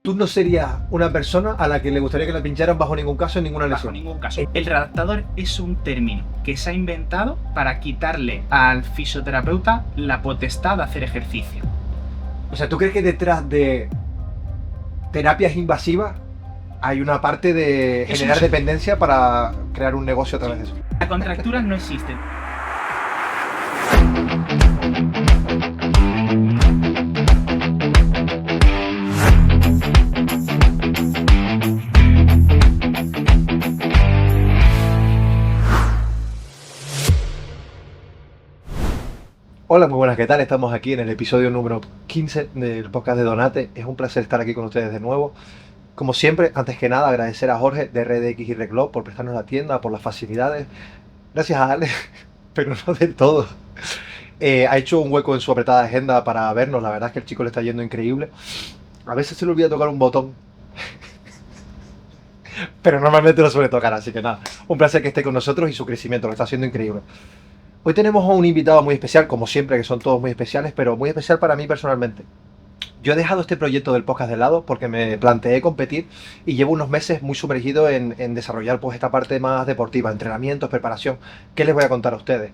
tú no serías una persona a la que le gustaría que la pincharan bajo ningún caso, en ninguna Bajo lesión. ningún caso. El readaptador es un término que se ha inventado para quitarle al fisioterapeuta la potestad de hacer ejercicio. O sea, ¿tú crees que detrás de terapias invasivas hay una parte de Eso generar no- dependencia para crear un negocio a través de eso? Las contracturas no existen. Hola, muy buenas, ¿qué tal? Estamos aquí en el episodio número 15 del podcast de Donate. Es un placer estar aquí con ustedes de nuevo. Como siempre, antes que nada, agradecer a Jorge de RDX y Reclub por prestarnos la tienda, por las facilidades. Gracias a Ale, pero no del todo. Ha hecho un hueco en su apretada agenda para vernos. La verdad es que el chico le está yendo increíble. A veces se le olvida tocar un botón, pero normalmente lo suele tocar, así que nada. Un placer que esté con nosotros y su crecimiento lo está haciendo increíble. Hoy tenemos a un invitado muy especial, como siempre, que son todos muy especiales, pero muy especial para mí personalmente. Yo he dejado este proyecto del podcast de lado porque me planteé competir y llevo unos meses muy sumergido en desarrollar pues esta parte más deportiva, entrenamientos, preparación. ¿Qué les voy a contar a ustedes?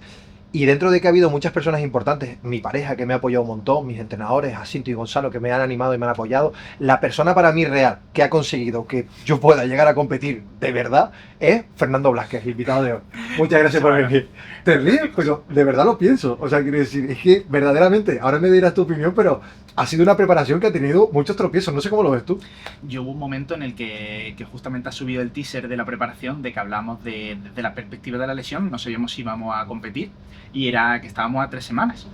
Y dentro de que ha habido muchas personas importantes, mi pareja que me ha apoyado un montón, mis entrenadores, Jacinto y Gonzalo que me han animado y me han apoyado, la persona para mí real que ha conseguido que yo pueda llegar a competir de verdad es Fernando Blázquez, invitado de hoy. Muchas gracias por venir. Te ríes, pero de verdad lo pienso. O sea, quiero decir, es que verdaderamente, ahora me dirás tu opinión, pero ha sido una preparación que ha tenido muchos tropiezos. No sé cómo lo ves tú. Yo hubo un momento en el que justamente ha subido el teaser de la preparación, de que hablamos de la perspectiva de la lesión, no sabíamos si íbamos a competir, y era que estábamos a 3 semanas.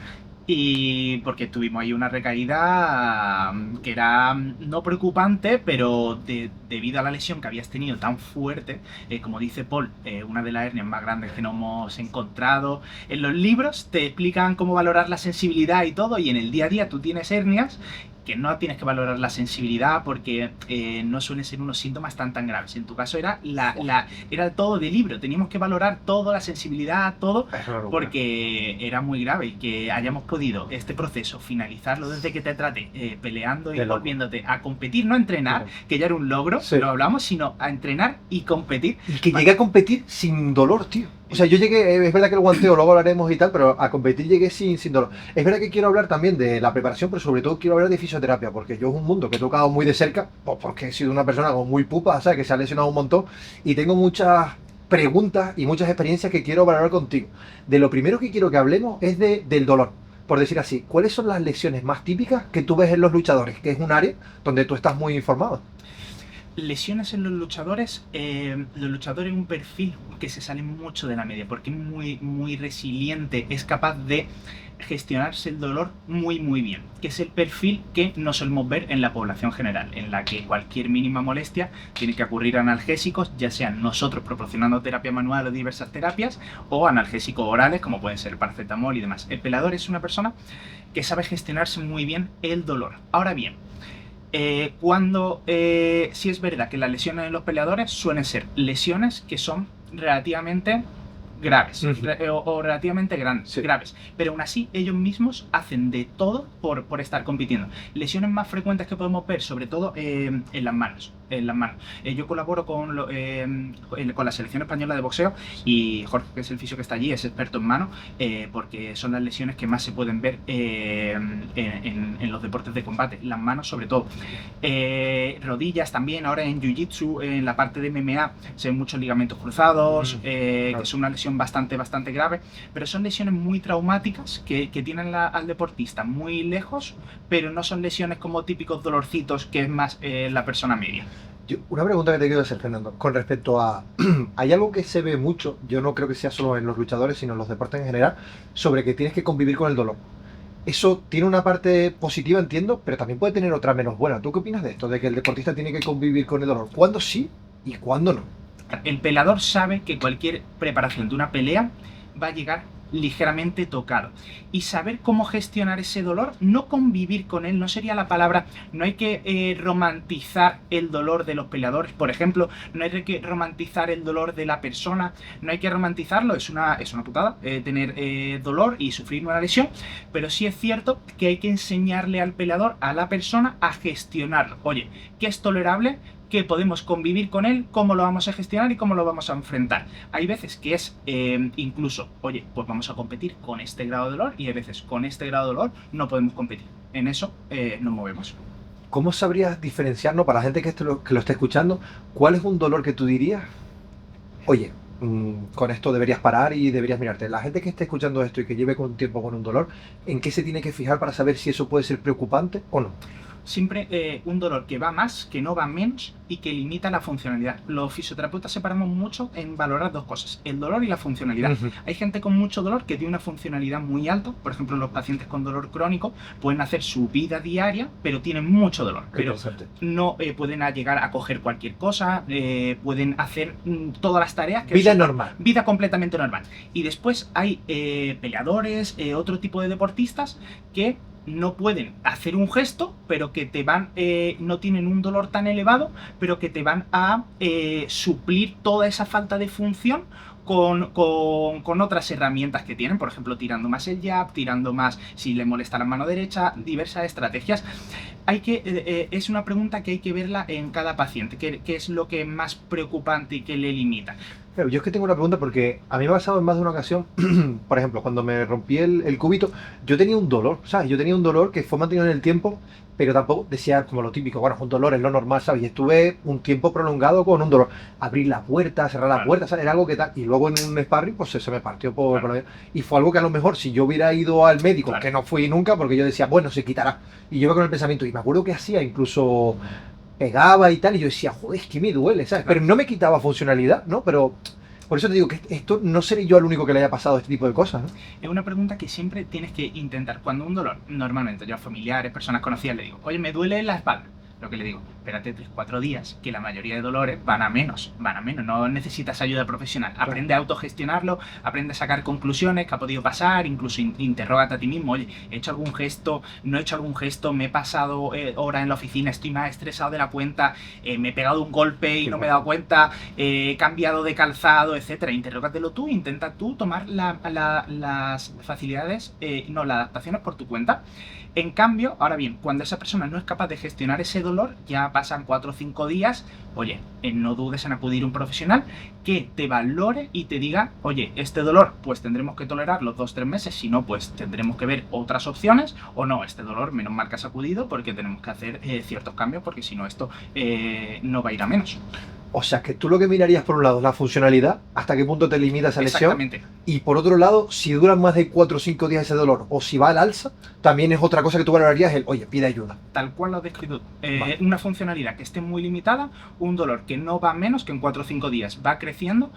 Y porque tuvimos ahí una recaída que era no preocupante, pero debido a la lesión que habías tenido tan fuerte, como dice Paul, una de las hernias más grandes que nos hemos encontrado. En los libros te explican cómo valorar la sensibilidad y todo, y en el día a día tú tienes hernias que no tienes que valorar la sensibilidad porque no suelen ser unos síntomas tan graves. En tu caso era era todo de libro, teníamos que valorar todo, la sensibilidad, todo, porque era muy grave, y que hayamos podido este proceso finalizarlo desde que te trate peleando y volviéndote a competir, no a entrenar, que ya era un logro, Sí. lo hablamos, sino a entrenar y competir. Y que llegué a competir sin dolor, tío. O sea, yo llegué, es verdad que el guanteo luego hablaremos y tal, pero a competir llegué sin dolor. Es verdad que quiero hablar también de la preparación, pero sobre todo quiero hablar de fisioterapia, porque yo es un mundo que he tocado muy de cerca, pues porque he sido una persona como muy pupa, ¿sabes? Que se ha lesionado un montón, y tengo muchas preguntas y muchas experiencias que quiero valorar contigo. De lo primero que quiero que hablemos es del dolor, por decir así. ¿Cuáles son las lesiones más típicas que tú ves en los luchadores? Que es un área donde tú estás muy informado. Lesiones en los luchadores es un perfil que se sale mucho de la media, porque es muy resiliente, es capaz de gestionarse el dolor muy bien, que es el perfil que no solemos ver en la población general, en la que cualquier mínima molestia tiene que acudir a analgésicos, ya sean nosotros proporcionando terapia manual o diversas terapias, o analgésicos orales como pueden ser el paracetamol y demás. El pelador es una persona que sabe gestionarse muy bien el dolor. Ahora bien, sí es verdad que las lesiones en los peleadores suelen ser lesiones que son relativamente graves o relativamente graves, pero aún así ellos mismos hacen de todo por estar compitiendo. Lesiones más frecuentes que podemos ver, sobre todo en las manos. Yo colaboro con la selección española de boxeo, y Jorge, que es el fisio que está allí, es experto en mano, porque son las lesiones que más se pueden ver en los deportes de combate, las manos sobre todo. Rodillas también, ahora en Jiu-Jitsu, en la parte de MMA, se ven muchos ligamentos cruzados, que es una lesión bastante grave, pero son lesiones muy traumáticas que tienen al deportista muy lejos, pero no son lesiones como típicos dolorcitos que es más la persona media. Una pregunta que te quiero hacer, Fernando, con respecto a... hay algo que se ve mucho, yo no creo que sea solo en los luchadores, sino en los deportes en general, sobre que tienes que convivir con el dolor. Eso tiene una parte positiva, entiendo, pero también puede tener otra menos buena. ¿Tú qué opinas de esto? De que el deportista tiene que convivir con el dolor. ¿Cuándo sí y cuándo no? El peleador sabe que cualquier preparación de una pelea va a llegar ligeramente tocado. Y saber cómo gestionar ese dolor, no convivir con él, no sería la palabra, no hay que romantizar el dolor de los peleadores, por ejemplo, no hay que romantizar el dolor de la persona, no hay que romantizarlo, es una putada tener dolor y sufrir una lesión, pero sí es cierto que hay que enseñarle al peleador, a la persona, a gestionarlo. Oye, ¿qué es tolerable? Que podemos convivir con él, cómo lo vamos a gestionar y cómo lo vamos a enfrentar. Hay veces que es incluso, oye, pues vamos a competir con este grado de dolor, y hay veces con este grado de dolor no podemos competir. En eso nos movemos. ¿Cómo sabrías diferenciarnos, para la gente que lo esté escuchando, cuál es un dolor que tú dirías, oye, con esto deberías parar y deberías mirarte? La gente que esté escuchando esto y que lleve con tiempo con un dolor, ¿en qué se tiene que fijar para saber si eso puede ser preocupante o no? Siempre un dolor que va más, que no va menos y que limita la funcionalidad. Los fisioterapeutas separamos mucho en valorar dos cosas, el dolor y la funcionalidad. Hay gente con mucho dolor que tiene una funcionalidad muy alta, por ejemplo los pacientes con dolor crónico pueden hacer su vida diaria, pero tienen mucho dolor, pero no pueden llegar a coger cualquier cosa, pueden hacer todas las tareas que vida normal. Vida completamente normal. Y después hay peleadores, otro tipo de deportistas que no pueden hacer un gesto, pero que te van, no tienen un dolor tan elevado, pero que te van a suplir toda esa falta de función con otras herramientas que tienen, por ejemplo, tirando más el jab, tirando más si le molesta la mano derecha, diversas estrategias. Es una pregunta que hay que verla en cada paciente, ¿qué es lo que es más preocupante y que le limita? Claro, yo es que tengo una pregunta porque a mí me ha pasado en más de una ocasión, por ejemplo, cuando me rompí el cúbito, yo tenía un dolor, ¿sabes? Yo tenía un dolor que fue mantenido en el tiempo, pero tampoco decía como lo típico, bueno, un dolor es lo normal, ¿sabes? Y estuve un tiempo prolongado con un dolor. Abrir la puerta, cerrar la puerta, ¿sabes? Era algo que tal. Y luego en un sparring, pues se me partió por y fue algo que a lo mejor si yo hubiera ido al médico, que no fui nunca, porque yo decía, bueno, se quitará. Y yo iba con el pensamiento, y me acuerdo que hacía incluso pegaba y tal, y yo decía, joder, es que me duele, ¿sabes? Pero no me quitaba funcionalidad, ¿no? Pero por eso te digo que esto no seré yo el único que le haya pasado este tipo de cosas, ¿no? Es una pregunta que siempre tienes que intentar. Cuando un dolor, normalmente yo a familiares, personas conocidas, le digo, oye, me duele la espalda. Lo que le digo, espérate 3-4 días, que la mayoría de dolores van a menos, no necesitas ayuda profesional. Aprende a autogestionarlo, aprende a sacar conclusiones, qué ha podido pasar, incluso interrógate a ti mismo, oye, ¿he hecho algún gesto? ¿No he hecho algún gesto? ¿Me he pasado hora en la oficina? ¿Estoy más estresado de la cuenta? ¿Me he pegado un golpe y no me he dado cuenta? ¿He cambiado de calzado? Etcétera. Interrógatelo tú, intenta tú tomar las facilidades, las adaptaciones por tu cuenta. En cambio, ahora bien, cuando esa persona no es capaz de gestionar ese dolor, ya pasan 4 o 5 días, oye, no dudes en acudir a un profesional que te valore y te diga, oye, este dolor, pues tendremos que tolerarlo 2-3 meses, si no, pues tendremos que ver otras opciones, o no, este dolor, menos mal que has acudido, porque tenemos que hacer ciertos cambios, porque si no, esto no va a ir a menos. O sea, que tú lo que mirarías por un lado es la funcionalidad, hasta qué punto te limita esa lesión. Exactamente. Y por otro lado, si duran más de 4 o 5 días ese dolor, o si va al alza, también es otra cosa que tú valorarías, oye, pide ayuda. Tal cual lo has descrito. Una funcionalidad que esté muy limitada, un dolor que no va menos que en 4 o 5 días, va creciendo,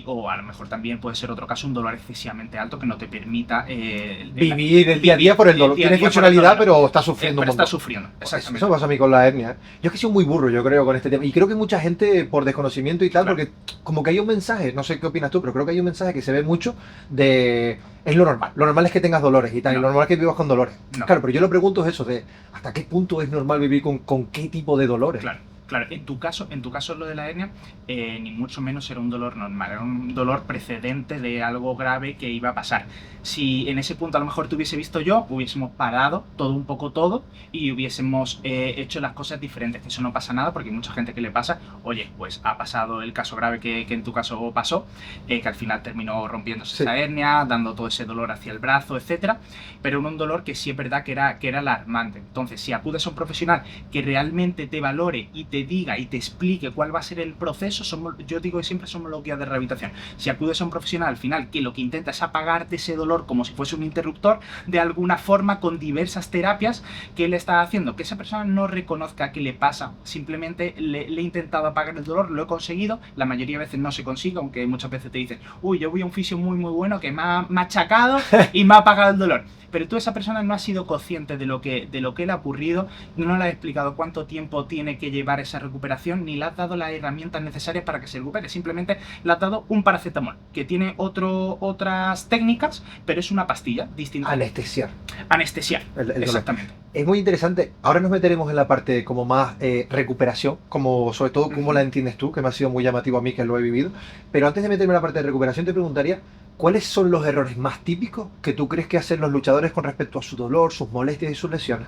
o a lo mejor también puede ser otro caso, un dolor excesivamente alto que no te permita vivir el día a día por el dolor. Tiene funcionalidad, pero está sufriendo un montón. Está sufriendo, exactamente. Eso pasa a mí con la hernia. Yo es que soy muy burro, yo creo, con este tema. Y creo que mucha gente, por desconocimiento y tal, porque como que hay un mensaje, no sé qué opinas tú, pero creo que hay un mensaje que se ve mucho de es lo normal es que tengas dolores y tal, y lo normal es que vivas con dolores. Claro, pero yo lo pregunto es eso, de hasta qué punto es normal vivir con qué tipo de dolores. Claro, en tu caso lo de la hernia, ni mucho menos era un dolor normal, era un dolor precedente de algo grave que iba a pasar. Si en ese punto a lo mejor te hubiese visto yo, hubiésemos parado un poco todo y hubiésemos hecho las cosas diferentes. Eso no pasa nada porque hay mucha gente que le pasa, oye, pues ha pasado el caso grave que en tu caso pasó, que al final terminó rompiéndose esa hernia, dando todo ese dolor hacia el brazo, etcétera, pero era un dolor que sí es verdad que era alarmante. Entonces, si acudes a un profesional que realmente te valore y te diga y te explique cuál va a ser el proceso, yo digo que siempre somos los guías de rehabilitación. Si acudes a un profesional al final que lo que intenta es apagarte ese dolor como si fuese un interruptor, de alguna forma con diversas terapias que él está haciendo, que esa persona no reconozca que le pasa, simplemente le he intentado apagar el dolor, lo he conseguido, la mayoría de veces no se consigue, aunque muchas veces te dicen, uy, yo voy a un fisio muy bueno que me ha machacado y me ha apagado el dolor. Pero tú, esa persona no ha sido consciente de lo que le ha ocurrido, no le has explicado cuánto tiempo tiene que llevar esa esa recuperación ni le has dado las herramientas necesarias para que se recupere. Simplemente le has dado un paracetamol, que tiene otras técnicas, pero es una pastilla distinta. Anestesiar. Anestesiar, El dolor. exactamente. Es muy interesante. Ahora nos meteremos en la parte como más recuperación, como sobre todo cómo la entiendes tú, que me ha sido muy llamativo a mí que lo he vivido. Pero antes de meterme en la parte de recuperación te preguntaría, ¿cuáles son los errores más típicos que tú crees que hacen los luchadores con respecto a su dolor, sus molestias y sus lesiones?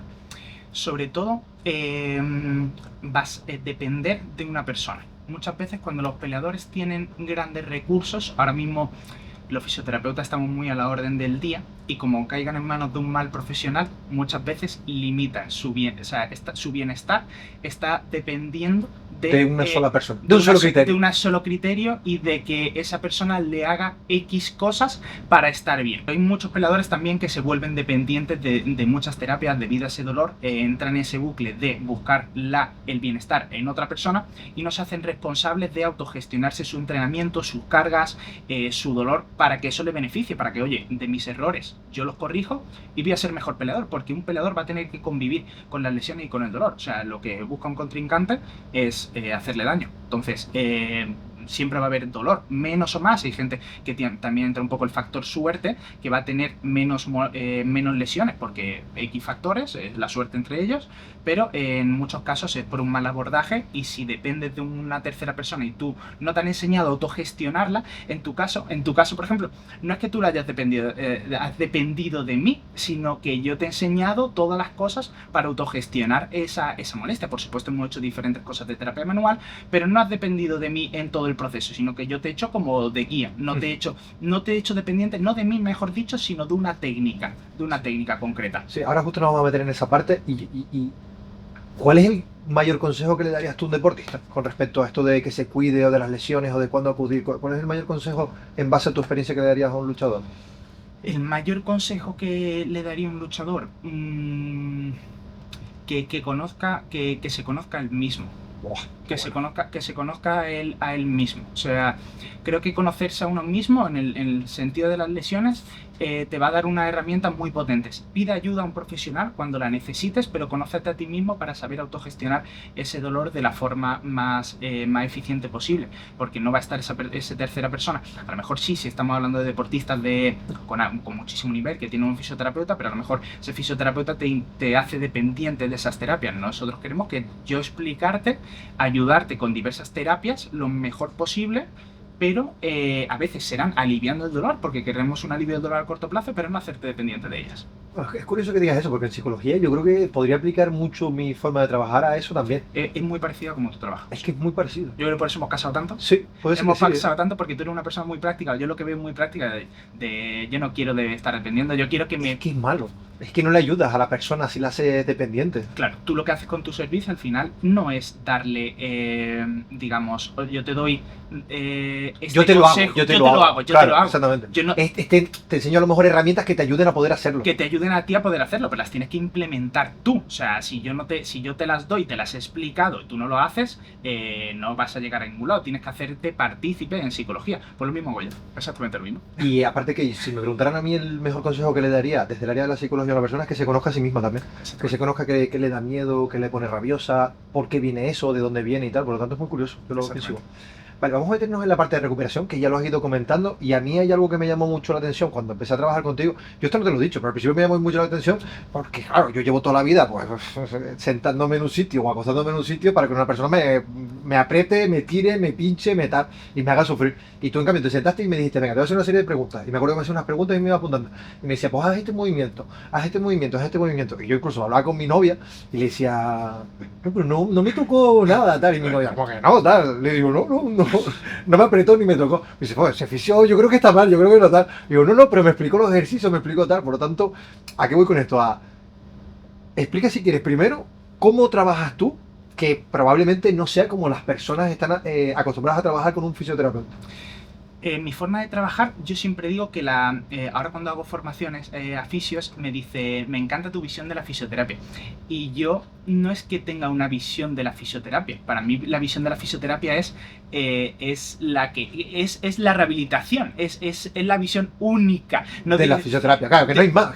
Sobre todo, vas a depender de una persona. Muchas veces cuando los peleadores tienen grandes recursos, ahora mismo los fisioterapeutas estamos muy a la orden del día y como caigan en manos de un mal profesional, muchas veces limitan su bienestar está dependiendo de una sola persona, de un solo criterio. De un solo criterio y de que esa persona le haga X cosas para estar bien. Hay muchos peleadores también que se vuelven dependientes de muchas terapias debido a ese dolor, entran en ese bucle de buscar el bienestar en otra persona y no se hacen responsables de autogestionarse su entrenamiento, sus cargas, su dolor, para que eso le beneficie, para que, oye, de mis errores yo los corrijo y voy a ser mejor peleador, porque un peleador va a tener que convivir con las lesiones y con el dolor. O sea, lo que busca un contrincante es hacerle daño. Entonces, siempre va a haber dolor, menos o más. Hay gente que también entra un poco el factor suerte, que va a tener menos lesiones, porque X factores, es la suerte entre ellos, pero en muchos casos es por un mal abordaje y si dependes de una tercera persona y tú no te han enseñado a autogestionarla, en tu caso, por ejemplo, no es que tú la hayas has dependido de mí, sino que yo te he enseñado todas las cosas para autogestionar esa molestia. Por supuesto, hemos hecho diferentes cosas de terapia manual, pero no has dependido de mí en todo el proceso, sino que yo te he hecho como de guía, no te he hecho dependiente, no de mí, mejor dicho, sino de una técnica concreta. Sí, ahora justo nos vamos a meter en esa parte y ¿cuál es el mayor consejo que le darías tú a un deportista con respecto a esto de que se cuide o de las lesiones o de cuándo acudir? ¿Cuál es el mayor consejo en base a tu experiencia que le darías a un luchador? El mayor consejo que le daría a un luchador, que se conozca él mismo. Que se conozca a él mismo. O sea, creo que conocerse a uno mismo en el sentido de las lesiones te va a dar unas herramientas muy potentes. Pide ayuda a un profesional cuando la necesites, pero conócete a ti mismo para saber autogestionar ese dolor de la forma más eficiente posible, porque no va a estar esa tercera persona. A lo mejor sí, si estamos hablando de deportistas con muchísimo nivel que tienen un fisioterapeuta, pero a lo mejor ese fisioterapeuta te hace dependiente de esas terapias. Nosotros queremos que yo explicarte, ayudarte con diversas terapias lo mejor posible, pero a veces serán aliviando el dolor, porque queremos un alivio del dolor a corto plazo, pero no hacerte dependiente de ellas. Es curioso que digas eso, porque en psicología yo creo que podría aplicar mucho mi forma de trabajar a eso también. Es muy parecido a cómo tú trabajas. Es que es muy parecido. Yo creo que por eso hemos casado tanto. Sí, puede ser. Hemos casado tanto porque tú eres una persona muy práctica. Yo lo que veo muy práctica de yo no quiero estar dependiendo, yo quiero que me... Es que es malo. Es que no le ayudas a la persona si la haces dependiente. Claro, tú lo que haces con tu servicio al final no es darle, digamos, yo te doy yo te lo hago. yo te lo hago. Exactamente. Yo no, te enseño a lo mejor herramientas que te ayuden a poder hacerlo. Que te ayuden a ti a poder hacerlo, pero las tienes que implementar tú. O sea, si yo te las doy, te las he explicado y tú no lo haces, no vas a llegar a ningún lado. Tienes que hacerte partícipe en psicología. Pues lo mismo hago yo, exactamente lo mismo. Y aparte que si me preguntaran a mí el mejor consejo que le daría desde el área de la psicología a una persona es que se conozca a sí misma también. Que se conozca que le da miedo, que le pone rabiosa, por qué viene eso, de dónde viene y tal. Por lo tanto es muy curioso. Yo lo pienso. Vale, vamos a meternos en la parte de recuperación, que ya lo has ido comentando, y a mí hay algo que me llamó mucho la atención cuando empecé a trabajar contigo. Yo esto no te lo he dicho, pero al principio me llamó mucho la atención porque, claro, yo llevo toda la vida pues sentándome en un sitio o acostándome en un sitio para que una persona me apriete, me tire, me pinche, me tal, y me haga sufrir. Y tú, en cambio, te sentaste y me dijiste, venga, te voy a hacer una serie de preguntas. Y me acuerdo que me hacía unas preguntas y me iba apuntando. Y me decía, pues haz este movimiento, haz este movimiento, haz este movimiento. Y yo incluso hablaba con mi novia y le decía, pero no me tocó nada, tal. Y mi novia, ¿cómo que no, tal? Le digo, no me apretó ni me tocó. Me dice, pues se fició, yo creo que está mal, yo creo que no tal. Digo, no, pero me explicó los ejercicios, me explicó tal. Por lo tanto, ¿a qué voy con esto? Explica si quieres primero cómo trabajas tú, que probablemente no sea como las personas están acostumbradas a trabajar con un fisioterapeuta. Mi forma de trabajar, yo siempre digo que ahora cuando hago formaciones a fisios, me dice, me encanta tu visión de la fisioterapia. Y yo no es que tenga una visión de la fisioterapia. Para mí la visión de la fisioterapia es la rehabilitación, es la visión única. No de la fisioterapia, claro, que no hay más.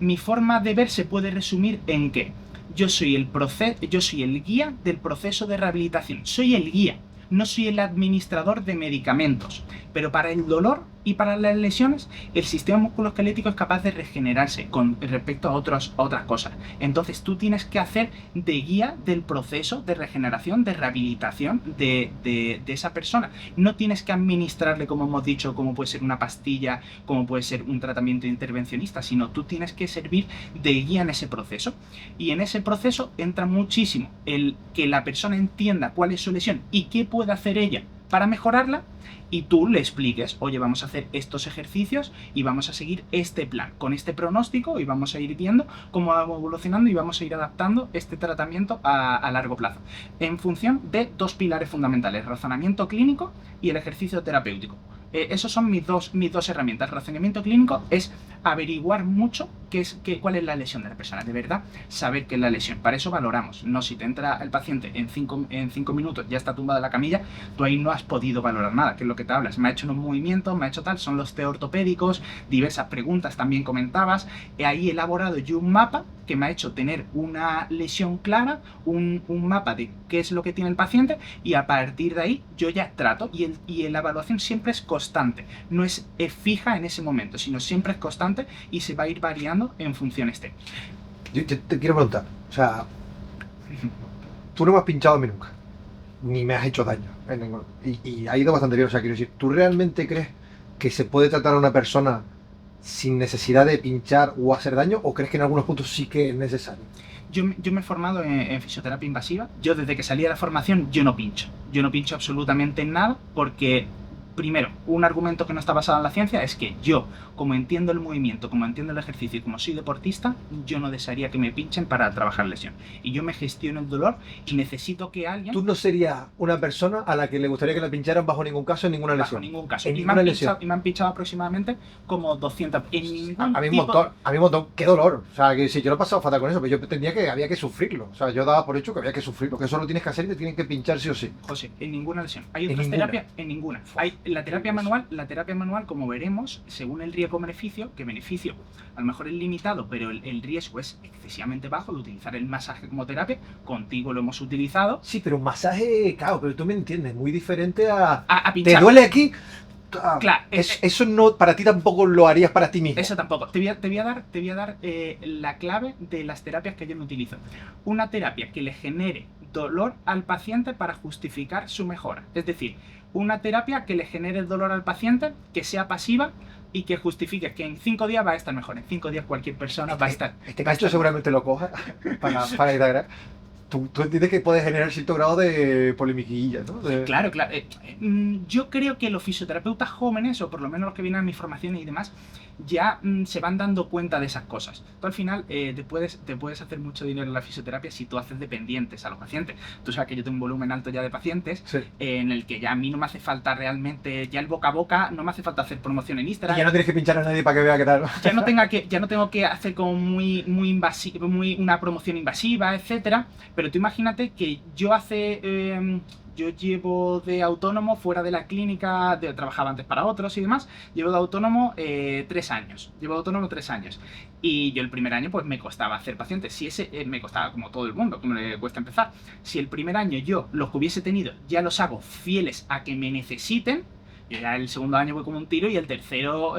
Mi forma de ver se puede resumir en que yo soy el guía del proceso de rehabilitación. Soy el guía, no soy el administrador de medicamentos. Pero para el dolor y para las lesiones, el sistema musculoesquelético es capaz de regenerarse con respecto a otras cosas. Entonces tú tienes que hacer de guía del proceso de regeneración, de rehabilitación de esa persona. No tienes que administrarle, como hemos dicho, como puede ser una pastilla, como puede ser un tratamiento intervencionista, sino tú tienes que servir de guía en ese proceso. Y en ese proceso entra muchísimo el que la persona entienda cuál es su lesión y qué puede hacer ella para mejorarla, y tú le expliques, oye, vamos a hacer estos ejercicios y vamos a seguir este plan, con este pronóstico, y vamos a ir viendo cómo vamos evolucionando y vamos a ir adaptando este tratamiento a largo plazo, en función de dos pilares fundamentales: razonamiento clínico y el ejercicio terapéutico. Esos son mis dos herramientas. El razonamiento clínico es averiguar mucho cuál es la lesión de la persona, de verdad saber qué es la lesión. Para eso valoramos, no si te entra el paciente en 5 minutos, ya está tumbado en la camilla, tú ahí no has podido valorar nada, que es lo que te hablas. Me ha hecho unos movimientos, me ha hecho tal, son los test ortopédicos, diversas preguntas también comentabas. Ahí he elaborado yo un mapa que me ha hecho tener una lesión clara, un mapa de qué es lo que tiene el paciente, y a partir de ahí yo ya trato, y la evaluación siempre es constante, no es fija en ese momento, sino siempre es constante y se va a ir variando en función este. Yo te quiero preguntar, o sea, tú no me has pinchado a mí nunca, ni me has hecho daño, y ha ido bastante bien, o sea, quiero decir, ¿tú realmente crees que se puede tratar a una persona sin necesidad de pinchar o hacer daño, o crees que en algunos puntos sí que es necesario? Yo me he formado en fisioterapia invasiva. Yo desde que salí de la formación, yo no pincho absolutamente en nada, porque primero, un argumento que no está basado en la ciencia es que yo, como entiendo el movimiento, como entiendo el ejercicio y como soy deportista, yo no desearía que me pinchen para trabajar lesión. Y yo me gestiono el dolor y necesito que alguien... Tú no serías una persona a la que le gustaría que la pincharan bajo ningún caso, en ninguna lesión. Bajo ningún caso. En ninguna lesión. Y me han pinchado aproximadamente como 200. A mí un montón. Qué dolor. O sea, que si yo lo he pasado fatal con eso, pero yo entendía que había que sufrirlo. O sea, yo daba por hecho que había que sufrirlo, que eso lo tienes que hacer y te tienen que pinchar sí o sí. José, en ninguna lesión. Hay otras terapias, en ninguna. Hay la terapia manual, como veremos, según el riesgo-beneficio, que beneficio a lo mejor es limitado, pero el riesgo es excesivamente bajo de utilizar el masaje como terapia. Contigo lo hemos utilizado. Sí, pero un masaje, claro, pero tú me entiendes, muy diferente a pinchar. ¿Te duele aquí? Claro, eso no, para ti tampoco lo harías para ti mismo. Eso tampoco. Te voy a dar la clave de las terapias que yo no utilizo. Una terapia que le genere dolor al paciente para justificar su mejora. Es decir, una terapia que le genere dolor al paciente, que sea pasiva y que justifique que en 5 días va a estar mejor. En 5 días cualquier persona va a estar... Este cacho seguramente lo coja para integrar. Tú entiendes que puede generar cierto grado de polemiquilla, ¿no? Claro. Yo creo que los fisioterapeutas jóvenes, o por lo menos los que vienen a mis formaciones y demás, ya se van dando cuenta de esas cosas. Tú al final te puedes hacer mucho dinero en la fisioterapia si tú haces dependientes a los pacientes. Tú sabes que yo tengo un volumen alto ya de pacientes, sí, en el que ya a mí no me hace falta realmente, ya el boca a boca, no me hace falta hacer promoción en Instagram. Y ya no tienes que pinchar a nadie para que vea qué tal. Ya no tengo que hacer como muy invasivo, una promoción invasiva, etcétera. Pero tú imagínate que yo llevo de autónomo fuera de la clínica, trabajaba antes para otros y demás, llevo de autónomo 3 años. Llevo de autónomo 3 años. Y yo el primer año pues me costaba hacer pacientes. Si me costaba, como todo el mundo, como le cuesta empezar. Si el primer año yo los que hubiese tenido ya los hago fieles a que me necesiten, yo ya el segundo año voy como un tiro, y el tercero,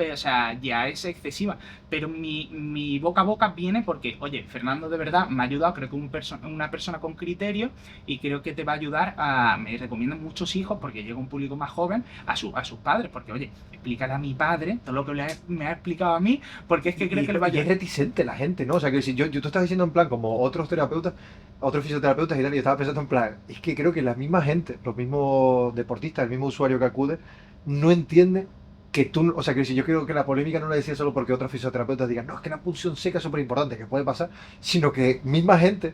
ya es excesiva. Pero mi boca a boca viene porque, oye, Fernando de verdad me ha ayudado, creo que una persona con criterio, y creo que te va a ayudar me recomiendan muchos hijos, porque llega un público más joven, a sus padres, porque, oye, explícale a mi padre todo lo que me ha explicado a mí, porque es que creo que le va a ayudar. Y es reticente la gente, ¿no? O sea, que si yo te estaba diciendo en plan, como otros terapeutas, otros fisioterapeutas y tal, y yo estaba pensando en plan, es que creo que la misma gente, los mismos deportistas, el mismo usuario que acude, no entiende que tú, o sea, que si yo creo que la polémica no la decía solo porque otros fisioterapeutas digan, no, es que la punción seca es súper importante, que puede pasar, sino que misma gente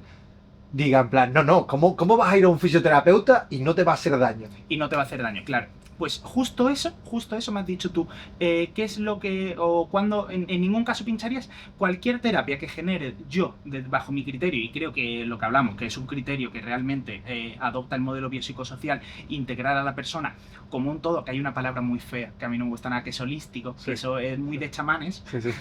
diga en plan, no, ¿cómo vas a ir a un fisioterapeuta y no te va a hacer daño? Y no te va a hacer daño, claro. Pues justo eso me has dicho tú. ¿Qué es lo que, o cuándo, en ningún caso pincharías? Cualquier terapia que genere yo, bajo mi criterio, y creo que lo que hablamos, que es un criterio que realmente adopta el modelo biopsicosocial, integrar a la persona como un todo, que hay una palabra muy fea, que a mí no me gusta nada, que es holístico, Sí. que eso es muy de chamanes, Sí, sí.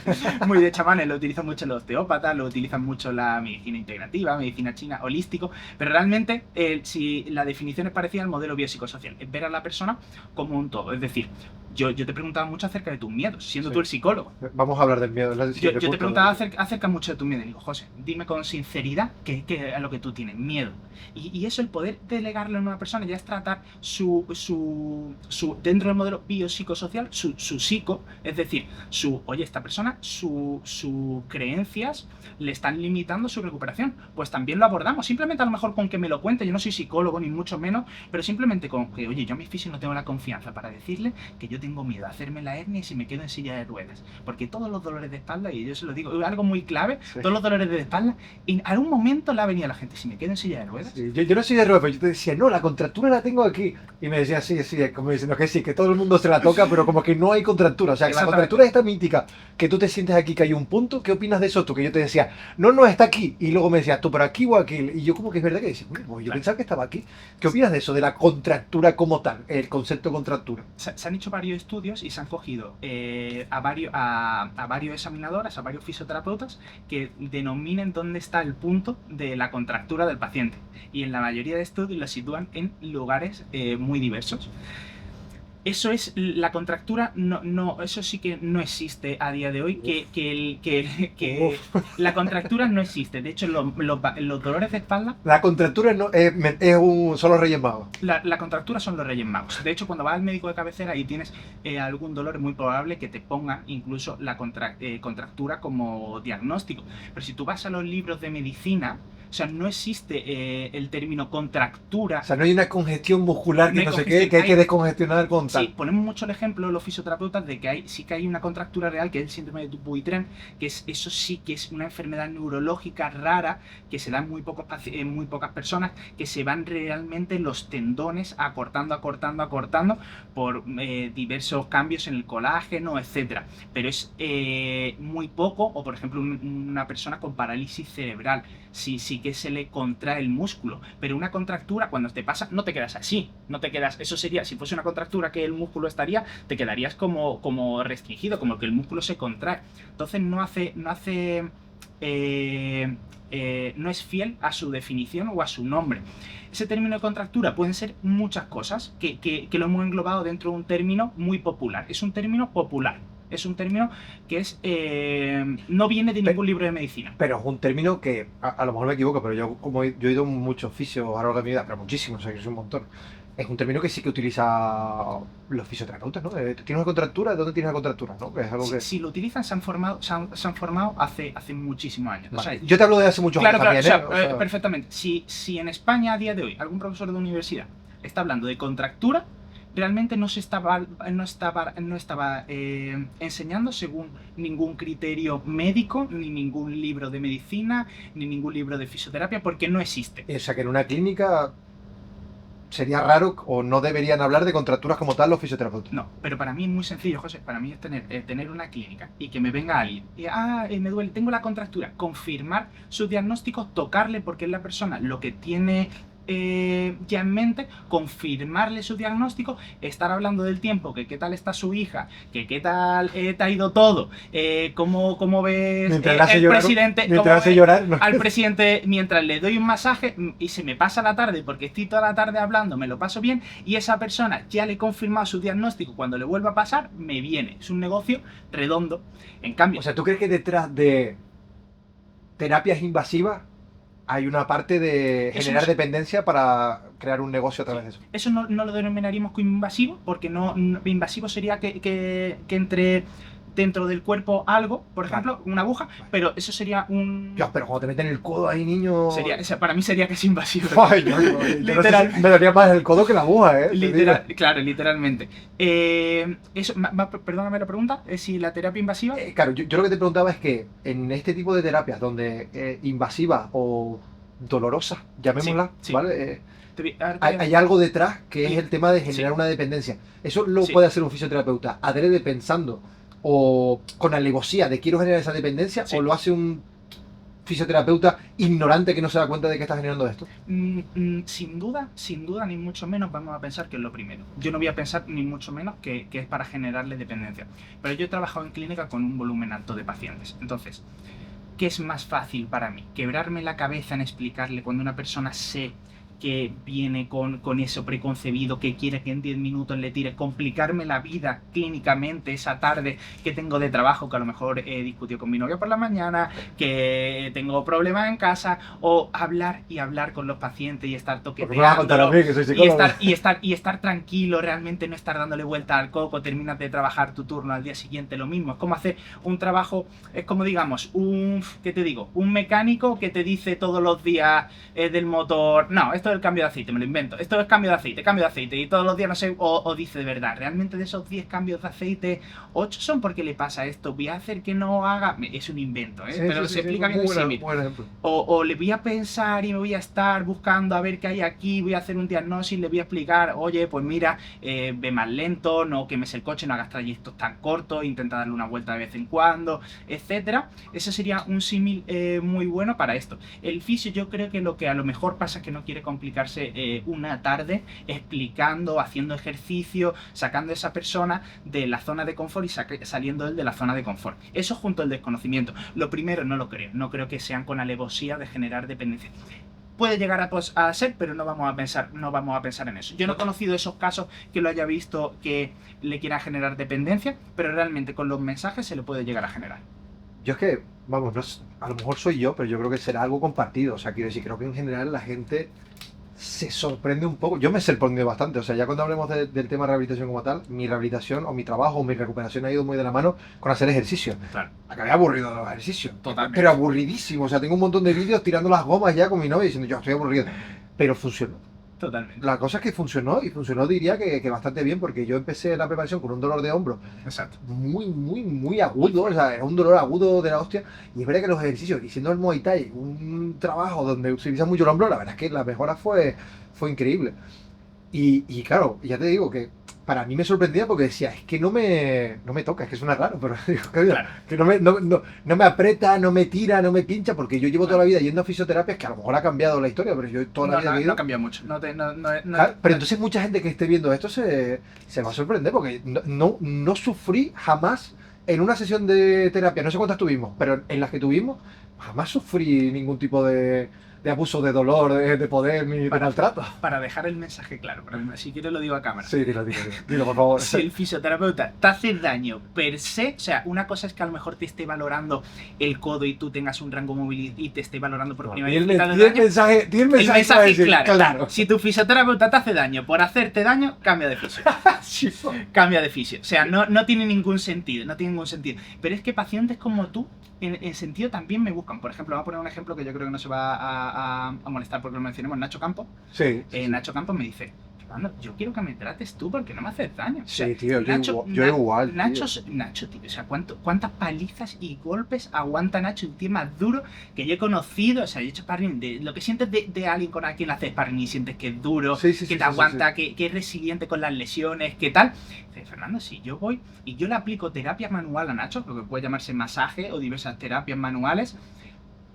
muy de chamanes, lo utilizan mucho los osteópatas, lo utilizan mucho la medicina integrativa, medicina china, holístico, pero realmente si la definición es parecida al modelo biopsicosocial, es ver a la persona como un todo, es decir, yo te preguntaba mucho acerca de tus miedos, siendo Sí. tú el psicólogo. Vamos a hablar del miedo. Yo te preguntaba acerca mucho de tu miedo. Y digo, José, dime con sinceridad qué es lo que tú tienes, miedo. Y eso, el poder delegarlo en una persona, ya es tratar dentro del modelo biopsicosocial, su psico, es decir, oye, esta persona, sus creencias le están limitando su recuperación. Pues también lo abordamos, simplemente a lo mejor con que me lo cuente. Yo no soy psicólogo, ni mucho menos, pero simplemente con que, oye, yo a mi fisio no tengo la confianza para decirle que yo tengo miedo a hacerme la hernia y si me quedo en silla de ruedas. Porque todos los dolores de espalda, y yo se lo digo, algo muy clave, Sí. todos los dolores de espalda, en algún momento le ha venido a la gente, si me quedo en silla de ruedas. Sí, yo no soy de ruedas, pero yo te decía, no, la contractura la tengo aquí. Y me decía, sí, como diciendo que sí, que todo el mundo se la toca, pero como que no hay contractura. O sea, que la Exactamente. contractura es esta mítica, que tú te sientes aquí, que hay un punto. ¿Qué opinas de eso tú? Que yo te decía, no, está aquí. Y luego me decías, tú, pero aquí o aquí. Y yo como que es verdad que decía, bueno, yo Claro. pensaba que estaba aquí. ¿Qué opinas de eso, de la contractura como tal, el concepto de contractura? Se han hecho varios estudios y se han cogido a varios examinadores, a varios fisioterapeutas que denominen dónde está el punto de la contractura del paciente. Y en la mayoría de estudios lo sitúan en lugares muy diversos. Eso es la contractura, eso sí que no existe a día de hoy, que la contractura no existe. De hecho, los dolores de espalda, La contractura no, son los Reyes Magos. la contractura son los Reyes Magos. De hecho, cuando vas al médico de cabecera y tienes algún dolor, es muy probable que te ponga incluso la contractura como diagnóstico. Pero si tú vas a los libros de medicina, o sea, no existe el término contractura. O sea, no hay una congestión muscular que No no hay sé qué, congestión, que hay que descongestionar con tal. Sí, ponemos mucho el ejemplo los fisioterapeutas de que sí que hay una contractura real, que es el síndrome de Dupuytren, que eso sí que es una enfermedad neurológica rara que se da en muy pocas personas, que se van realmente los tendones acortando por diversos cambios en el colágeno, etcétera. Pero es muy poco, o por ejemplo una persona con parálisis cerebral, sí que se le contrae el músculo, pero una contractura cuando te pasa no te quedas así, eso sería, si fuese una contractura que el músculo te quedarías como restringido, como que el músculo se contrae. Entonces no es fiel a su definición o a su nombre. Ese término de contractura pueden ser muchas cosas que lo hemos englobado dentro de un término muy popular. Es un término popular. Es un término que no viene de ningún libro de medicina. Pero es un término que, a lo mejor me equivoco, pero yo he ido a muchos fisios a lo largo de mi vida, pero muchísimos, o sea, que es un montón. Es un término que sí que utiliza los fisioterapeutas, ¿no? ¿Tienes una contractura? ¿Dónde tienes la contractura? ¿No? Que es algo que... Si lo utilizan, se han formado hace muchísimos años. Vale. O sea, Yo te hablo de hace muchos claro, años claro, también, ¿eh? O sea, perfectamente. Si en España a día de hoy algún profesor de universidad está hablando de contractura, realmente no estaba enseñando según ningún criterio médico, ni ningún libro de medicina, ni ningún libro de fisioterapia, porque no existe. o sea, que en una clínica sería raro o no deberían hablar de contracturas como tal los fisioterapeutas. No, pero para mí es muy sencillo, José. Para mí es tener una clínica y que me venga alguien y me duele, tengo la contractura, confirmar su diagnóstico, tocarle porque es la persona lo que tiene ya en mente, confirmarle su diagnóstico, estar hablando del tiempo, que qué tal está su hija, que qué tal te ha ido todo, cómo ves presidente, mientras hace llorar, no. al presidente mientras le doy un masaje y se me pasa la tarde porque estoy toda la tarde hablando, me lo paso bien y esa persona ya le he confirmado su diagnóstico, cuando le vuelva a pasar, me viene. Es un negocio redondo. En cambio... O sea, ¿tú crees que detrás de terapias invasivas hay una parte de generar dependencia para crear un negocio a través de eso? Eso no lo denominaríamos como invasivo, porque invasivo sería que entre dentro del cuerpo algo, por ejemplo, una aguja, pero eso sería un... Dios, pero cuando te meten el codo ahí, niño... Para mí sería que es invasivo. Ay, no, literal. Me daría más el codo que la aguja, ¿eh? Claro, literalmente. Perdóname la pregunta, ¿es si la terapia invasiva? Claro, yo lo que te preguntaba es que en este tipo de terapias donde invasivas o dolorosas, llamémosla, sí. ¿vale? Hay algo detrás que es el tema de generar Sí. una dependencia. Eso lo Sí. puede hacer un fisioterapeuta adrede pensando o con alevosía de quiero generar esa dependencia, Sí. o lo hace un fisioterapeuta ignorante que no se da cuenta de que está generando esto. Sin duda, ni mucho menos vamos a pensar que es lo primero. Yo no voy a pensar ni mucho menos que es para generarle dependencia. Pero yo he trabajado en clínica con un volumen alto de pacientes. Entonces, ¿qué es más fácil para mí? Quebrarme la cabeza en explicarle cuando una persona sé que viene con eso preconcebido, que quiere que en 10 minutos le tire, complicarme la vida clínicamente esa tarde que tengo de trabajo, que a lo mejor he discutido con mi novia por la mañana, que tengo problemas en casa, o hablar y hablar con los pacientes y estar Porque me vas a contar a toqueteándolo mí, que soy y psicólogo. estar tranquilo, realmente no estar dándole vuelta al coco, terminas de trabajar tu turno al día siguiente, lo mismo. Es como hacer un trabajo, es como digamos, ¿qué te digo? Un mecánico que te dice todos los días del motor, no, esto es el cambio de aceite, me lo invento, esto es cambio de aceite, y todos los días no sé, o dice de verdad, realmente de esos 10 cambios de aceite, 8 son porque le pasa esto, voy a hacer que no haga, es un invento, Sí, pero sí, se sí, explica bien el símil. buen ejemplo. O le voy a pensar y me voy a estar buscando a ver qué hay aquí, voy a hacer un diagnóstico, le voy a explicar, oye, pues mira, ve más lento, no quemes el coche, no hagas trayectos tan cortos, intenta darle una vuelta de vez en cuando, etcétera. Ese sería un símil muy bueno para esto. El fisio, yo creo que lo que a lo mejor pasa es que no quiere complicarse una tarde explicando, haciendo ejercicio, sacando a esa persona de la zona de confort y saliendo él de la zona de confort. Eso junto al desconocimiento. Lo primero no lo creo, no creo que sean con alevosía de generar dependencia. Puede llegar a ser, pero no vamos a pensar en eso. Yo no he conocido esos casos que lo haya visto que le quiera generar dependencia, pero realmente con los mensajes se le puede llegar a generar. Yo es que, vamos, no es- a lo mejor soy yo, pero yo creo que será algo compartido. O sea, quiero decir, creo que en general la gente se sorprende un poco. Yo me he sorprendido bastante. O sea, ya cuando hablemos del tema de rehabilitación como tal, mi rehabilitación o mi trabajo o mi recuperación ha ido muy de la mano con hacer ejercicio. Claro. Acabé aburrido de los ejercicios. Totalmente. Pero aburridísimo. O sea, tengo un montón de vídeos tirando las gomas ya con mi novia diciendo, yo estoy aburrido. Pero funcionó. Totalmente. La cosa es que funcionó, y funcionó diría que bastante bien, porque yo empecé la preparación con un dolor de hombro Exacto. muy agudo, o sea, era un dolor agudo de la hostia. Y es verdad que los ejercicios, y siendo el Muay Thai un trabajo donde utiliza mucho el hombro, la verdad es que la mejora fue increíble. Y claro, ya te digo que para mí me sorprendía porque decía, es que no me toca, es que suena raro, pero digo, Claro. que no me aprieta, no me tira, no me pincha, porque yo llevo toda la vida yendo a fisioterapias, que a lo mejor ha cambiado la historia, pero yo toda la vida he ido. No cambia mucho. Claro, pero entonces mucha gente que esté viendo esto se va a sorprender, porque no sufrí jamás en una sesión de terapia, no sé cuántas tuvimos, pero en las que tuvimos, jamás sufrí ningún tipo de abuso de dolor, de poder, ni de maltrato. Para dejar el mensaje claro, si quieres lo digo a cámara. Sí, dilo, por favor. Si el fisioterapeuta te hace daño per se, o sea, una cosa es que a lo mejor te esté valorando el codo y tú tengas un rango móvil y te esté valorando por primera vez. Tiene el mensaje, El mensaje para decir, claro. Si tu fisioterapeuta te hace daño por hacerte daño, cambia de fisio. Sí. Cambia de fisio. O sea, no tiene ningún sentido, no tiene ningún sentido. Pero es que pacientes como tú, en sentido también me buscan. Por ejemplo, voy a poner un ejemplo que yo creo que no se va a molestar porque lo mencionemos, Nacho Campos. Sí. Nacho Campos me dice, Fernando, yo quiero que me trates tú porque no me haces daño. O sea, Sí, tío, Nacho, yo igual. Tío. Nacho, tío, o sea, cuántas palizas y golpes aguanta Nacho, el tío más duro que yo he conocido. O sea, yo he hecho sparring, de lo que sientes de alguien con quien haces sparring y sientes que es duro, Sí, sí, que sí, te sí, aguanta, que es resiliente con las lesiones, que tal. Dice, Fernando, si yo voy y yo le aplico terapia manual a Nacho, lo que puede llamarse masaje o diversas terapias manuales,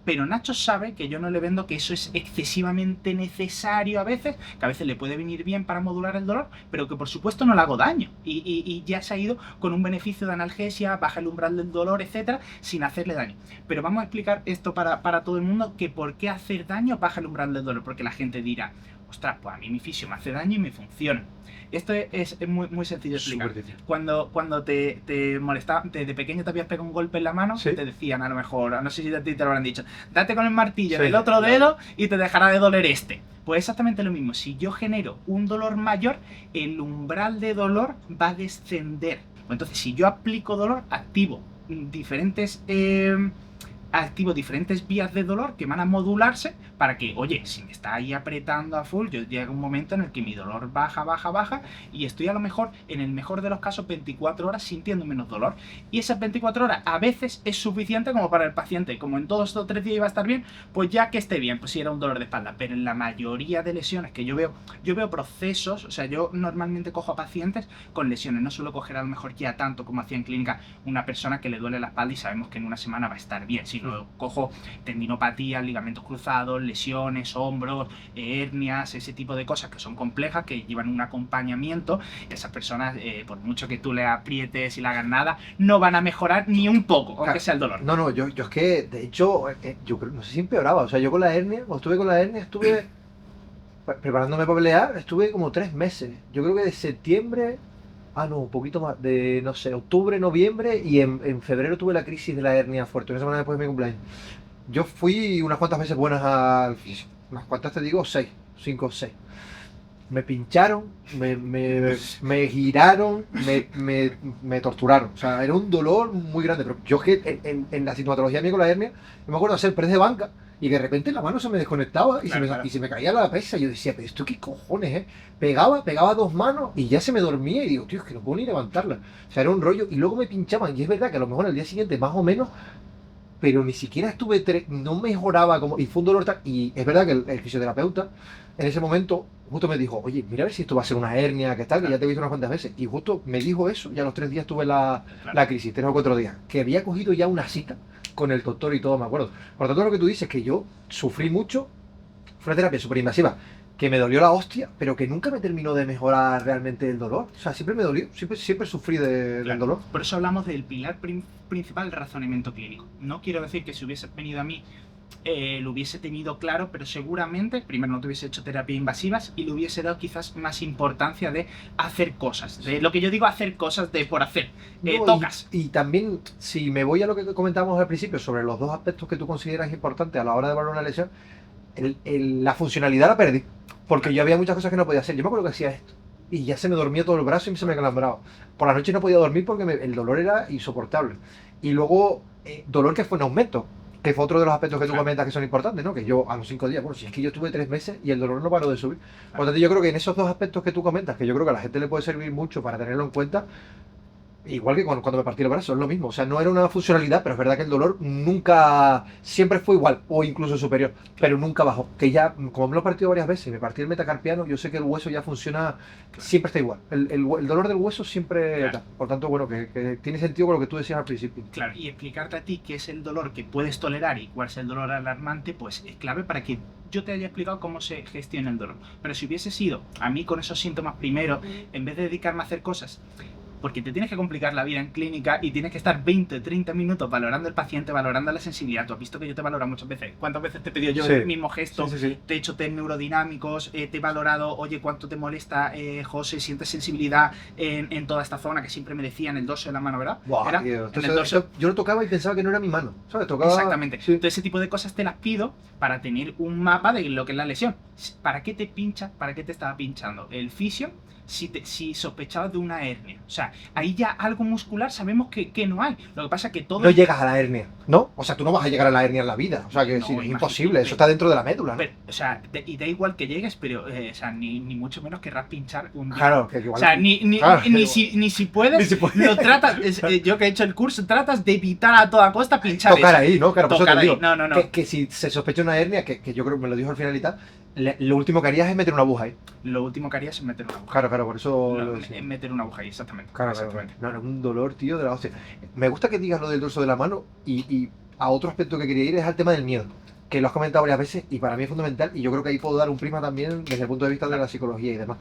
pero Nacho sabe que yo no le vendo que eso es excesivamente necesario a veces, que a veces le puede venir bien para modular el dolor, pero que por supuesto no le hago daño. Y ya se ha ido con un beneficio de analgesia, baja el umbral del dolor, etcétera, sin hacerle daño. Pero vamos a explicar esto para todo el mundo, que por qué hacer daño baja el umbral del dolor, porque la gente dirá, ostras, pues a mí mi fisio me hace daño y me funciona. Esto es muy sencillo de explicar. Cuando te molestaba, de pequeño te habías pegado un golpe en la mano, Sí. te decían a lo mejor, no sé si a ti te lo habrán dicho, date con el martillo en Sí. el otro dedo y te dejará de doler este. Pues exactamente lo mismo, si yo genero un dolor mayor, el umbral de dolor va a descender. Entonces, si yo aplico dolor, activo diferentes activo diferentes vías de dolor que van a modularse para que, oye, si me está ahí apretando a full, yo llega un momento en el que mi dolor baja, baja, baja, y estoy a lo mejor, en el mejor de los casos, 24 horas sintiendo menos dolor. Y esas 24 horas a veces es suficiente como para el paciente, como en 2 o 3 días iba a estar bien, pues ya que esté bien, pues si era un dolor de espalda. Pero en la mayoría de lesiones que yo veo procesos, o sea, yo normalmente cojo a pacientes con lesiones, no suelo coger a lo mejor ya tanto como hacía en clínica una persona que le duele la espalda y sabemos que en una semana va a estar bien, sino cojo tendinopatías, ligamentos cruzados, lesiones, hombros, hernias, ese tipo de cosas que son complejas, que llevan un acompañamiento. Esas personas, por mucho que tú le aprietes y le hagas nada, no van a mejorar ni un poco, aunque sea el dolor. No, yo es que, de hecho, yo creo, no sé si empeoraba. O sea, yo con la hernia, cuando estuve con la hernia, estuve preparándome para pelear, estuve como 3 meses. Yo creo que de septiembre, no, un poquito más, de, no sé, octubre, noviembre, y en febrero tuve la crisis de la hernia fuerte, una semana después de mi cumpleaños. Yo fui unas cuantas veces buenas al fisio. Unas cuantas te digo, 6, 5 o 6. Me pincharon, me giraron, me torturaron. O sea, era un dolor muy grande. Pero yo es que en la sintomatología mía con la hernia, yo me acuerdo de hacer press de banca y que de repente la mano se me desconectaba y, Claro. y se me caía la pesa. Y yo decía, pero esto qué cojones, ¿eh? Pegaba 2 manos y ya se me dormía y digo, tío, es que no puedo ni levantarla. O sea, era un rollo. Y luego me pinchaban. Y es verdad que a lo mejor al día siguiente, más o menos, pero ni siquiera no mejoraba como, y fue un dolor tal, y es verdad que el fisioterapeuta en ese momento justo me dijo, oye, mira a ver si esto va a ser una hernia, que tal, que ya te he visto unas cuantas veces, y justo me dijo eso, y a los 3 días tuve la crisis, 3 o 4 días, que había cogido ya una cita con el doctor y todo, me acuerdo. Por lo tanto, lo que tú dices, que yo sufrí mucho, fue una terapia súper invasiva, que me dolió la hostia, pero que nunca me terminó de mejorar realmente el dolor. O sea, siempre me dolió, siempre sufrí del dolor. Por eso hablamos del pilar principal del razonamiento clínico. No quiero decir que si hubiese venido a mí lo hubiese tenido claro, pero seguramente primero no te hubiese hecho terapias invasivas y le hubiese dado quizás más importancia de hacer cosas. De lo que yo digo, hacer cosas de por hacer. No, Tocas. y también, si me voy a lo que comentábamos al principio sobre los 2 aspectos que tú consideras importantes a la hora de valorar una lesión, la funcionalidad la perdí. Porque yo había muchas cosas que no podía hacer. Yo me acuerdo que hacía esto. Y ya se me dormía todo el brazo y se me calambraba. Por la noche no podía dormir porque el dolor era insoportable. Y luego, dolor que fue en aumento. Que fue otro de los aspectos que tú comentas que son importantes, ¿no? Que yo a los 5 días, bueno, si es que yo estuve 3 meses y el dolor no paró de subir. Por lo tanto, yo creo que en esos 2 aspectos que tú comentas, que yo creo que a la gente le puede servir mucho para tenerlo en cuenta, igual que cuando me partí el brazo, es lo mismo. O sea, no era una funcionalidad, pero es verdad que el dolor nunca, siempre fue igual o incluso superior, pero nunca bajó. Que ya, como me lo he partido varias veces, me partí el metacarpiano, yo sé que el hueso ya funciona, siempre está igual. El dolor del hueso siempre está. Por tanto, bueno, que tiene sentido con lo que tú decías al principio. Claro, y explicarte a ti qué es el dolor que puedes tolerar y cuál es el dolor alarmante, pues es clave para que yo te haya explicado cómo se gestiona el dolor. Pero si hubiese sido a mí con esos síntomas primero, en vez de dedicarme a hacer cosas, porque te tienes que complicar la vida en clínica y tienes que estar 20, 30 minutos valorando al paciente, valorando la sensibilidad. Tú has visto que yo te valoro muchas veces. ¿Cuántas veces te he pedido yo el mismo gesto? Sí. Te he hecho test neurodinámicos, te he valorado, oye, ¿cuánto te molesta, José? ¿Sientes sensibilidad en toda esta zona? Que siempre me decía en el dorso de la mano, ¿verdad? Buah, ¿Era? tío. En Entonces, el dorso. yo lo tocaba y pensaba que no era mi mano, ¿sabes? Tocaba... Exactamente. Sí. Entonces, ese tipo de cosas te las pido para tener un mapa de lo que es la lesión. ¿Para qué te pincha? ¿Para qué te estaba pinchando? El fisio, si sospechabas de una hernia. O sea, ahí ya algo muscular sabemos que no hay. Lo que pasa es que todo... No llegas a la hernia, ¿no? O sea, tú no vas a llegar a la hernia en la vida. O sea, que No, sí, es imagínate. imposible. Eso está dentro de la médula, ¿no? Pero, o sea, y da igual que llegues, pero o sea, ni mucho menos querrás pinchar un día. Claro, que igual... O sea, ni si puedes, Ni si puedes. lo tratas, yo que he hecho el curso, tratas de evitar a toda costa pinchar tocar eso. ahí, ¿no? Claro, por eso Tocar te digo. ahí. No. Que si se sospecha una hernia, que yo creo que me lo dijo al final y tal, lo último que harías es meter una aguja ahí. Lo último que harías es meter una aguja. Claro, por eso lo decía. Es meter una aguja ahí, exactamente. Claro. Exactamente. No, es un dolor, tío, de la hostia. Me gusta que digas lo del dorso de la mano y a otro aspecto que quería ir es al tema del miedo, que lo has comentado varias veces y para mí es fundamental y yo creo que ahí puedo dar un prisma también desde el punto de vista de la psicología y demás.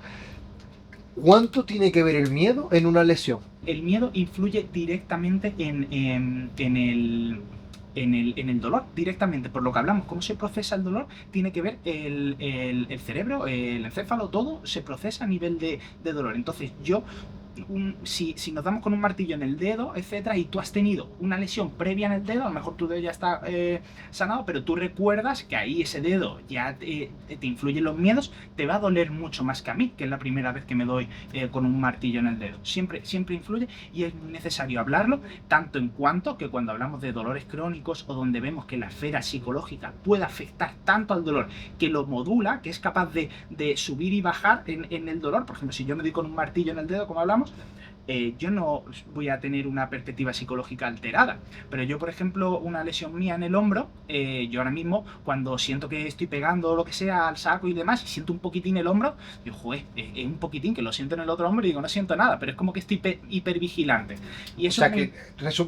¿Cuánto tiene que ver el miedo en una lesión? El miedo influye directamente en el dolor, directamente, por lo que hablamos, cómo se procesa el dolor, tiene que ver el cerebro, el encéfalo, todo se procesa a nivel de dolor. Entonces yo si nos damos con un martillo en el dedo, etcétera, y tú has tenido una lesión previa en el dedo, a lo mejor tu dedo ya está sanado, pero tú recuerdas que ahí ese dedo ya te influyen los miedos, te va a doler mucho más que a mí, que es la primera vez que me doy con un martillo en el dedo. Siempre influye, y es necesario hablarlo, tanto en cuanto que cuando hablamos de dolores crónicos o donde vemos que la esfera psicológica puede afectar tanto al dolor que lo modula, que es capaz de subir y bajar en el dolor. Por ejemplo, si yo me doy con un martillo en el dedo, como hablamos, yo no voy a tener una perspectiva psicológica alterada. Pero yo, por ejemplo, una lesión mía en el hombro, yo ahora mismo, cuando siento que estoy pegando lo que sea al saco y demás, y siento un poquitín el hombro, digo, joder, es un poquitín, que lo siento en el otro hombro y digo, no siento nada, pero es como que estoy hipervigilante. Y eso O sea que,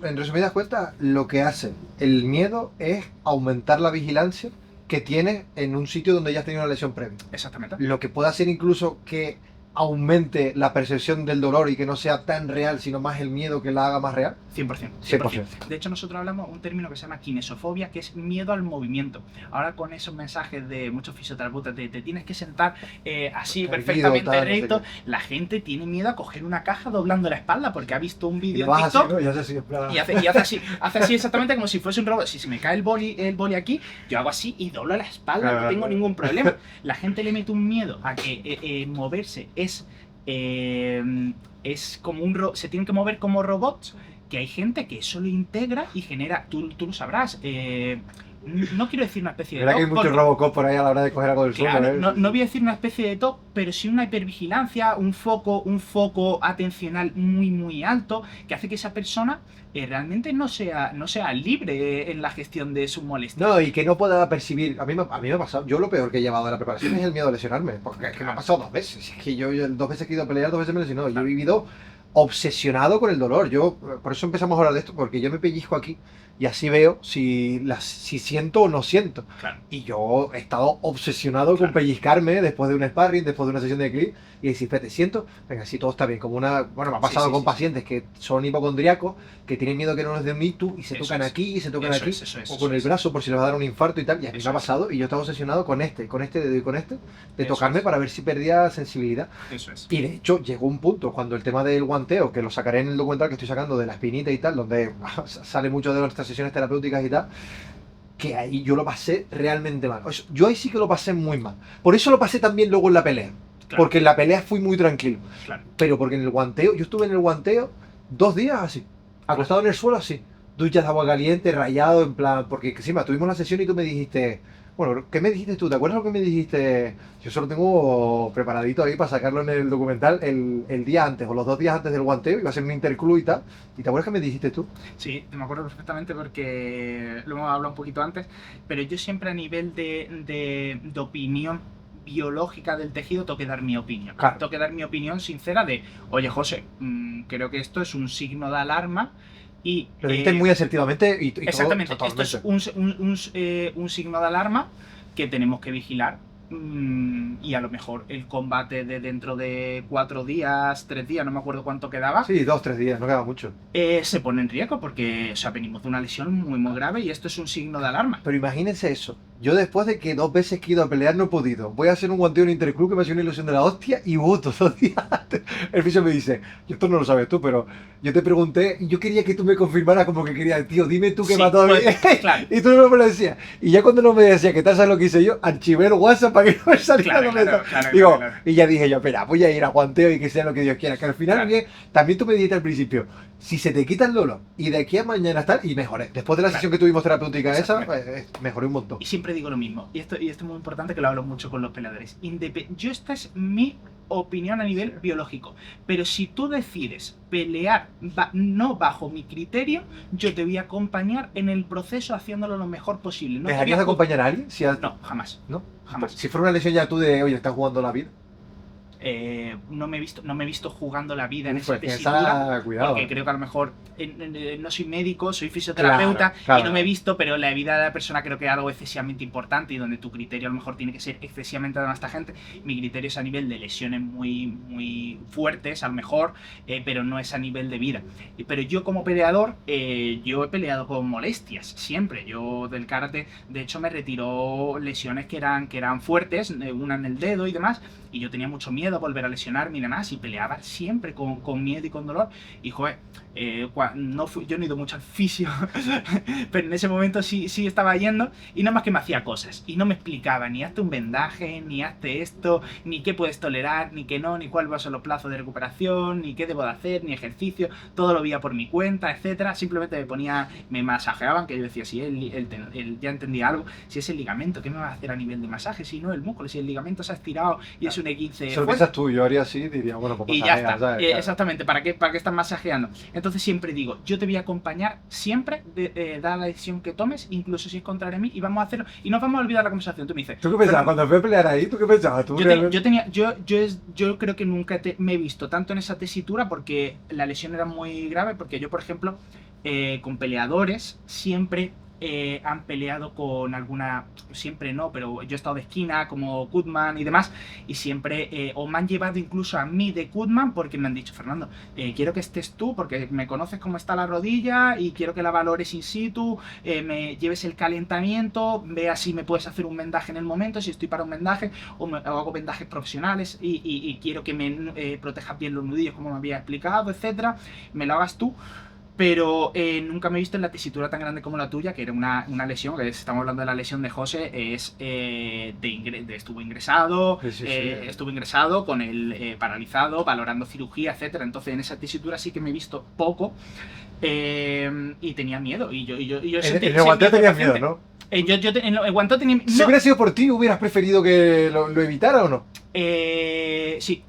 en resumidas cuentas, lo que hace el miedo es aumentar la vigilancia que tienes en un sitio donde ya has tenido una lesión previa. Exactamente. Lo que puede hacer incluso que aumente la percepción del dolor y que no sea tan real, sino más el miedo que la haga más real. 100%. 100%. De hecho, nosotros hablamos un término que se llama kinesofobia, que es miedo al movimiento. Ahora, con esos mensajes de muchos fisioterapeutas, te tienes que sentar así, Erguido, perfectamente tal, no sé recto. qué. La gente tiene miedo a coger una caja doblando la espalda porque ha visto un Y vídeo lo en vas TikTok. así, ¿no? Y haces así, en plan... Y hace así exactamente como si fuese un robot. Si se me cae el boli aquí, yo hago así y doblo la espalda, Claro, no tengo claro. ningún problema. La gente le mete un miedo a que moverse es como se tienen que mover como robots, que hay gente que eso lo integra y genera, tú lo sabrás, no quiero decir una especie de Verá que hay TOC, muchos Robocop por ahí a la hora de coger algo del suelo, claro, ¿eh? no voy a decir una especie de TOC, pero sí una hipervigilancia, un foco atencional muy alto, que hace que esa persona realmente no sea libre en la gestión de sus molestias. No, y que no pueda percibir. A mí me ha pasado. Yo lo peor que he llevado de la preparación es el miedo a lesionarme. Porque es que me ha pasado 2 veces. Es que yo 2 veces que he ido a pelear, 2 veces me he lesionado. Yo he vivido obsesionado con el dolor. Por eso empezamos a hablar de esto, porque yo me pellizco aquí y así veo si siento o no siento. Claro. Y yo he estado obsesionado con Claro. pellizcarme después de un sparring, después de una sesión de clip, y decir, espérate, siento, venga, sí, todo está bien. Bueno, me ha pasado con pacientes que son hipocondriacos, que tienen miedo que no les dé un ictus y se Eso tocan es. aquí y se tocan Eso aquí, es, eso es, o eso con el es. brazo por si les va a dar un infarto y tal. Y a mí Eso me ha es. pasado y yo estaba obsesionado con este dedo y con este, de Eso tocarme es. para ver si perdía sensibilidad. Eso es. Y de hecho llegó un punto cuando el tema del guanteo, que lo sacaré en el documental que estoy sacando de la espinita y tal, donde sale mucho de nuestras sesiones terapéuticas y tal, que ahí yo lo pasé realmente mal. Yo ahí sí que lo pasé muy mal. Por eso lo pasé también luego en la pelea. Claro. Porque en la pelea fui muy tranquilo. Claro. Pero porque en el guanteo, yo estuve en el guanteo 2 días así, acostado en el suelo así, duchas de agua caliente, rayado, en plan, porque encima tuvimos la sesión y tú me dijiste, bueno, ¿qué me dijiste tú? ¿Te acuerdas lo que me dijiste? Yo solo tengo preparadito ahí para sacarlo en el documental el día antes, o los 2 días antes del guanteo, iba a ser un interclub y tal. ¿Y te acuerdas que me dijiste tú? Sí, me acuerdo perfectamente porque lo hemos hablado un poquito antes, pero yo siempre a nivel de opinión biológica del tejido tengo que dar mi opinión. Claro. Tengo que dar mi opinión sincera de, oye José, creo que esto es un signo de alarma y... Lo dijiste muy asertivamente y exactamente, todo, esto es un signo de alarma que tenemos que vigilar. Y a lo mejor el combate de dentro de 4 días, 3 días, no me acuerdo cuánto quedaba, Sí, 2, 3 días, no queda mucho. se pone en riesgo porque, o sea, venimos de una lesión muy grave y esto es un signo de alarma. Pero imagínense eso. Yo después de que 2 veces que he ido a pelear no he podido. Voy a hacer un guanteo en Interclub que me ha sido una ilusión de la hostia y voto 2 días antes. El fisio me dice, y esto no lo sabes tú, pero yo te pregunté y yo quería que tú me confirmaras como que querías, tío, dime tú que Sí, mató a mí. pues, claro. Y tú no me lo decías. Y ya cuando no me decía que tal sabes lo que hice yo, archivé el WhatsApp para que no me saliera Claro, completo. claro, Digo, claro. y ya dije yo, espera, voy a ir a guanteo y que sea lo que Dios quiera. Que al final, Claro. que también tú me dijiste al principio, si se te quita el dolor y de aquí a mañana estar, y mejoré. Después de la sesión que tuvimos terapéutica esa, mejoré un montón. Y siempre digo lo mismo, y esto es muy importante que lo hablo mucho con los peleadores. Esta es mi opinión a nivel biológico, pero si tú decides pelear no bajo mi criterio, yo te voy a acompañar en el proceso haciéndolo lo mejor posible. No te ¿Dejarías de voy a acompañar a alguien? No, jamás. ¿No? Jamás. Si fuera una lesión ya tú de, oye, estás jugando la vida. No me he visto jugando la vida en esa Pues tesitura, cuidado. porque creo que a lo mejor no soy médico, soy fisioterapeuta Claro. y no me he visto, pero la vida de la persona creo que es algo excesivamente importante y donde tu criterio a lo mejor tiene que ser excesivamente de esta gente. Mi criterio es a nivel de lesiones muy fuertes, a lo mejor, pero no es a nivel de vida. Pero yo como peleador, yo he peleado con molestias, siempre. Yo del karate, de hecho me retiró lesiones que eran fuertes, una en el dedo y demás, y yo tenía mucho miedo miedo a volver a lesionarme y demás, y peleaba siempre con miedo y con dolor. Y joder, yo no he ido mucho al fisio, pero en ese momento sí estaba yendo, y nada más que me hacía cosas, y no me explicaba ni hazte un vendaje, ni hazte esto, ni qué puedes tolerar, ni qué no, ni cuáles van a ser los plazos de recuperación, ni qué debo de hacer, ni ejercicio, todo lo veía por mi cuenta, etcétera. Simplemente me masajeaban, que yo decía, si ya entendía algo, si es el ligamento, ¿qué me va a hacer a nivel de masaje? Si no el músculo, si el ligamento se ha estirado y es un E15. Si lo piensas tú, yo haría así, diría, bueno, pues y ya masajea, está, ¿sabes? Claro. exactamente, ¿para qué estás masajeando? Entonces siempre digo, yo te voy a acompañar siempre, da la decisión que tomes, incluso si es contrario a mí, y vamos a hacerlo, y no vamos a olvidar la conversación. Tú me dices, ¿Tú qué pensabas? Cuando fui a pelear ahí, ¿tú qué pensabas? yo creo que nunca me he visto tanto en esa tesitura, porque la lesión era muy grave, porque yo, por ejemplo, con peleadores siempre han peleado con alguna, siempre no, pero yo he estado de esquina como Kutman y demás, y siempre o me han llevado incluso a mí de Kutman porque me han dicho, Fernando, quiero que estés tú porque me conoces cómo está la rodilla y quiero que la valores in situ, me lleves el calentamiento, veas si me puedes hacer un vendaje en el momento, si estoy para un vendaje, o hago vendajes profesionales y quiero que me protejas bien los nudillos como me había explicado, etcétera, me lo hagas tú. Pero nunca me he visto en la tesitura tan grande como la tuya, que era una lesión, que estamos hablando de la lesión de José, estuvo ingresado, Sí. estuvo ingresado con el paralizado, valorando cirugía, etcétera. Entonces en esa tesitura sí que me he visto poco y tenía miedo. Y yo En el guanteo tenías miedo, ¿no? En el guanteo tenía miedo. Si hubiera sido por ti, ¿hubieras preferido que lo evitara o no? Sí,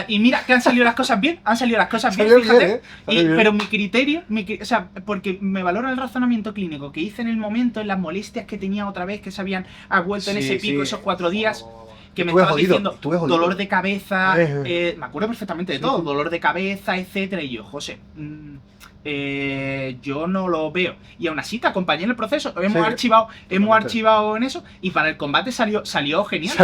y mira que han salido las cosas bien, Salió fíjate, bien, salió bien. pero mi criterio, o sea, porque me valora el razonamiento clínico que hice en el momento, en las molestias que tenía otra vez, que se habían vuelto en ese pico esos 4 días, que me estaba diciendo dolor de cabeza, me acuerdo perfectamente de todo, dolor de cabeza, etcétera, y yo, José, yo no lo veo. Y aún así te acompañé en el proceso. Hemos archivado en eso. Y para el combate salió genial.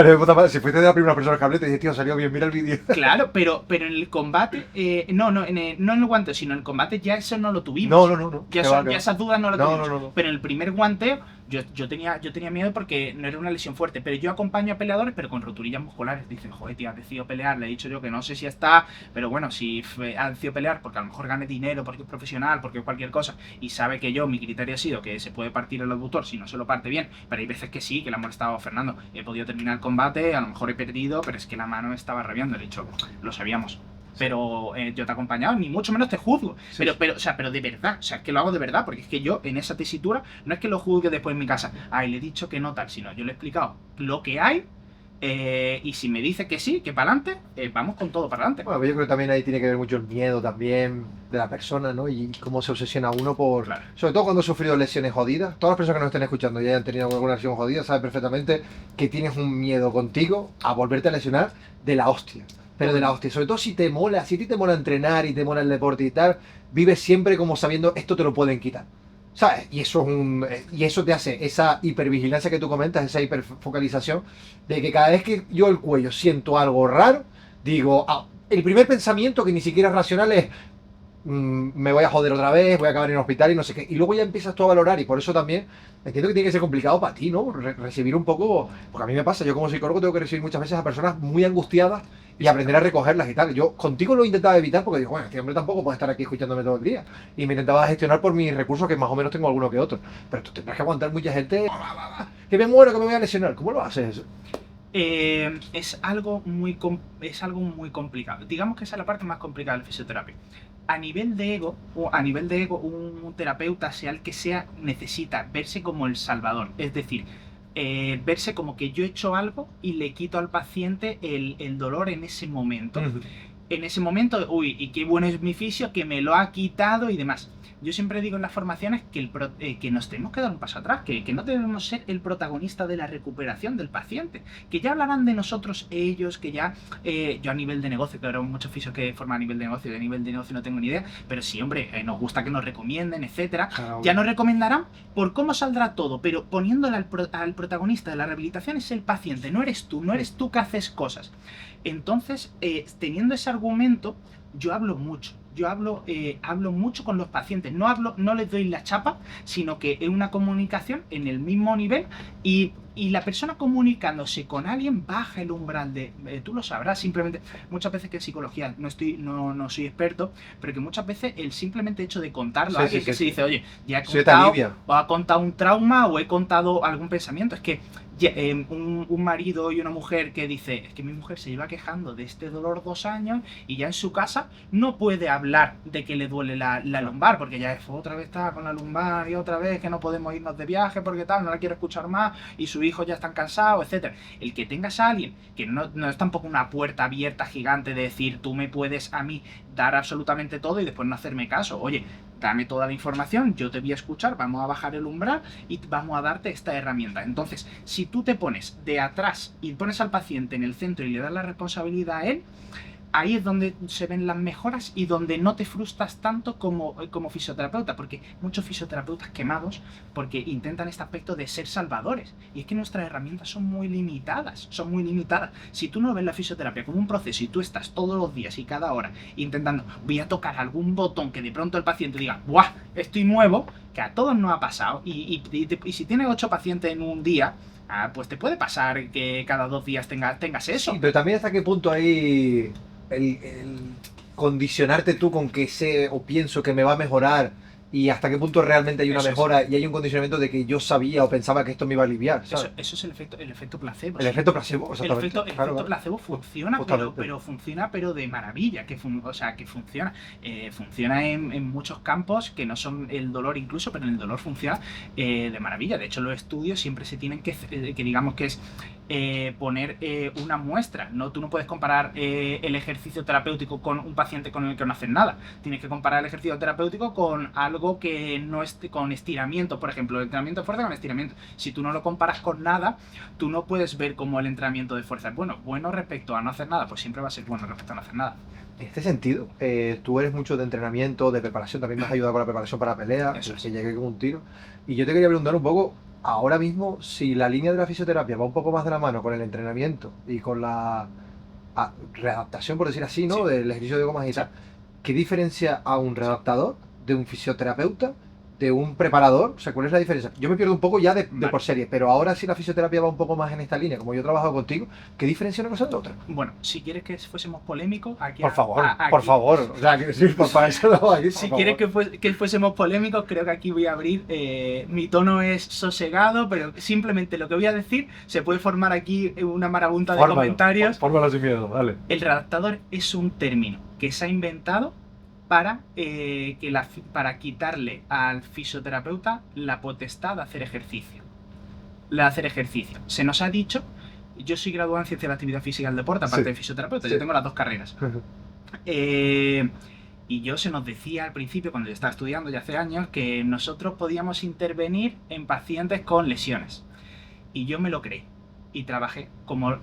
Si fuiste de la primera persona que hablé, te dije, tío, salió bien, mira el vídeo. Claro, pero en el combate, no en el guanteo, sino en el combate ya eso no lo tuvimos. No. Ya esas dudas no las tuvimos. No. Pero en el primer guanteo, yo tenía miedo porque no era una lesión fuerte. Pero yo acompaño a peleadores, pero con roturillas musculares. Dicen, joder, tío, has decidido pelear. Le he dicho yo que no sé si está, pero bueno, si ha decidido pelear porque a lo mejor gane dinero, porque es profesional, porque cualquier cosa, y sabe que mi criterio ha sido que se puede partir el aductor si no se lo parte bien, pero hay veces que sí, que le ha molestado a Fernando. He podido terminar el combate, a lo mejor he perdido, pero es que la mano estaba rabiando, de hecho, lo sabíamos. Pero yo te he acompañado, ni mucho menos te juzgo. Sí. Pero de verdad, o sea, es que lo hago de verdad, porque es que yo en esa tesitura no es que lo juzgue después en mi casa, le he dicho que no tal, sino yo le he explicado lo que hay. Y si me dice que sí, que para adelante, vamos con todo para adelante. Bueno, yo creo que también ahí tiene que ver mucho el miedo también de la persona, ¿no? Y cómo se obsesiona uno por... Claro. Sobre todo cuando ha sufrido lesiones jodidas. Todas las personas que nos estén escuchando y hayan tenido alguna lesión jodida saben perfectamente que tienes un miedo contigo a volverte a lesionar de la hostia. Pero de la hostia. Sobre todo si te mola, si a ti te mola entrenar y te mola el deporte y tal, vives siempre como sabiendo esto te lo pueden quitar. ¿Sabes? Y eso te hace esa hipervigilancia que tú comentas, esa hiperfocalización, de que cada vez que yo el cuello siento algo raro, digo, el primer pensamiento que ni siquiera es racional es, me voy a joder otra vez, voy a acabar en el hospital y no sé qué. Y luego ya empiezas tú a valorar, y por eso también entiendo que tiene que ser complicado para ti, ¿no? Recibir un poco, porque a mí me pasa, yo como psicólogo tengo que recibir muchas veces a personas muy angustiadas y aprender a recogerlas y tal. Yo contigo lo intentaba evitar porque digo, bueno, este hombre tampoco puede estar aquí escuchándome todo el día. Y me intentaba gestionar por mis recursos, que más o menos tengo alguno que otro. Pero tú tendrás que aguantar mucha gente, que me muero, que me voy a lesionar. ¿Cómo lo haces eso? Es algo muy complicado. Digamos que esa es la parte más complicada de la fisioterapia. A nivel de ego, un terapeuta, sea el que sea, necesita verse como el salvador. Es decir, verse como que yo he hecho algo y le quito al paciente el dolor en ese momento. En ese momento, y qué bueno es mi fisio, que me lo ha quitado y demás. Yo siempre digo en las formaciones que nos tenemos que dar un paso atrás, que no debemos ser el protagonista de la recuperación del paciente, que ya hablarán de nosotros ellos, que ya, yo a nivel de negocio, que ahora muchos fisios que forman a nivel de negocio no tengo ni idea, pero sí, hombre, nos gusta que nos recomienden, etcétera. Claro. Ya nos recomendarán por cómo saldrá todo, pero poniéndole al protagonista de la rehabilitación es el paciente, no eres tú que haces cosas. Entonces, teniendo ese argumento, yo hablo mucho. Hablo mucho con los pacientes, no les doy la chapa, sino que es una comunicación en el mismo nivel y y la persona comunicándose con alguien baja el umbral de, tú lo sabrás, simplemente, muchas veces que en psicología no soy experto, pero que muchas veces el simplemente hecho de contarlo a alguien, que se dice, oye, ya he contado, o ha contado un trauma, o he contado algún pensamiento, es que un marido y una mujer que dice, es que mi mujer se lleva quejando de este dolor 2 años y ya en su casa no puede hablar de que le duele la lumbar, porque ya otra vez está con la lumbar y otra vez que no podemos irnos de viaje porque tal, no la quiero escuchar más y sus hijos ya están cansados, etcétera. El que tengas a alguien que no es tampoco una puerta abierta gigante de decir, tú me puedes a mí dar absolutamente todo y después no hacerme caso. Oye, dame toda la información, yo te voy a escuchar, vamos a bajar el umbral y vamos a darte esta herramienta. Entonces, si tú te pones de atrás y pones al paciente en el centro y le das la responsabilidad a él, ahí es donde se ven las mejoras y donde no te frustras tanto como fisioterapeuta, porque muchos fisioterapeutas quemados porque intentan este aspecto de ser salvadores, y es que nuestras herramientas son muy limitadas, Si tú no ves la fisioterapia como un proceso y tú estás todos los días y cada hora intentando, voy a tocar algún botón que de pronto el paciente diga, ¡buah! Estoy nuevo, que a todos nos ha pasado, y si tienes 8 pacientes en un día, pues te puede pasar que cada 2 días tengas eso. Sí, pero también hasta qué punto hay el condicionarte tú con que sé o pienso que me va a mejorar, y hasta qué punto realmente hay una mejora y hay un condicionamiento de que yo sabía o pensaba que esto me iba a aliviar, ¿sabes? Eso es el efecto placebo. El efecto placebo, exactamente. El efecto placebo funciona, pero funciona de maravilla, que funciona. Funciona en muchos campos que no son el dolor incluso, pero en el dolor funciona de maravilla. De hecho, los estudios siempre se tienen que digamos que es poner una muestra. Tú no puedes comparar el ejercicio terapéutico con un paciente con el que no haces nada. Tienes que comparar el ejercicio terapéutico con algo que no esté con estiramiento, por ejemplo, el entrenamiento de fuerza con estiramiento. Si tú no lo comparas con nada, tú no puedes ver cómo el entrenamiento de fuerza es bueno respecto a no hacer nada, pues siempre va a ser bueno respecto a no hacer nada. En este sentido, tú eres mucho de entrenamiento, de preparación, también me has ayudado con la preparación para pelea, que llegué con un tiro. Y yo te quería preguntar un poco, ahora mismo, si la línea de la fisioterapia va un poco más de la mano con el entrenamiento y con la readaptación, por decir así, ¿no? Sí. Del ejercicio de gomas y tal. ¿Qué diferencia a un readaptador de un fisioterapeuta, de un preparador? O sea, ¿cuál es la diferencia? Yo me pierdo un poco ya de por serie, pero ahora sí la fisioterapia va un poco más en esta línea, como yo he trabajado contigo. ¿Qué diferencia una cosa de otra? Bueno, si quieres que fuésemos polémicos, aquí... Por favor. O sea, que sí, para eso no aquí, si quieres que fuésemos polémicos, creo que aquí voy a abrir... mi tono es sosegado, pero simplemente lo que voy a decir, se puede formar aquí una marabunta de comentarios. Fórmalo sin miedo, dale. El readaptador es un término que se ha inventado para quitarle al fisioterapeuta la potestad de hacer ejercicio. Se nos ha dicho, yo soy graduado en Ciencia de la Actividad Física y el Deporte, aparte de fisioterapeuta, yo tengo las 2 carreras. Y se nos decía al principio, cuando yo estaba estudiando ya hace años, que nosotros podíamos intervenir en pacientes con lesiones. Y yo me lo creí. Y trabajé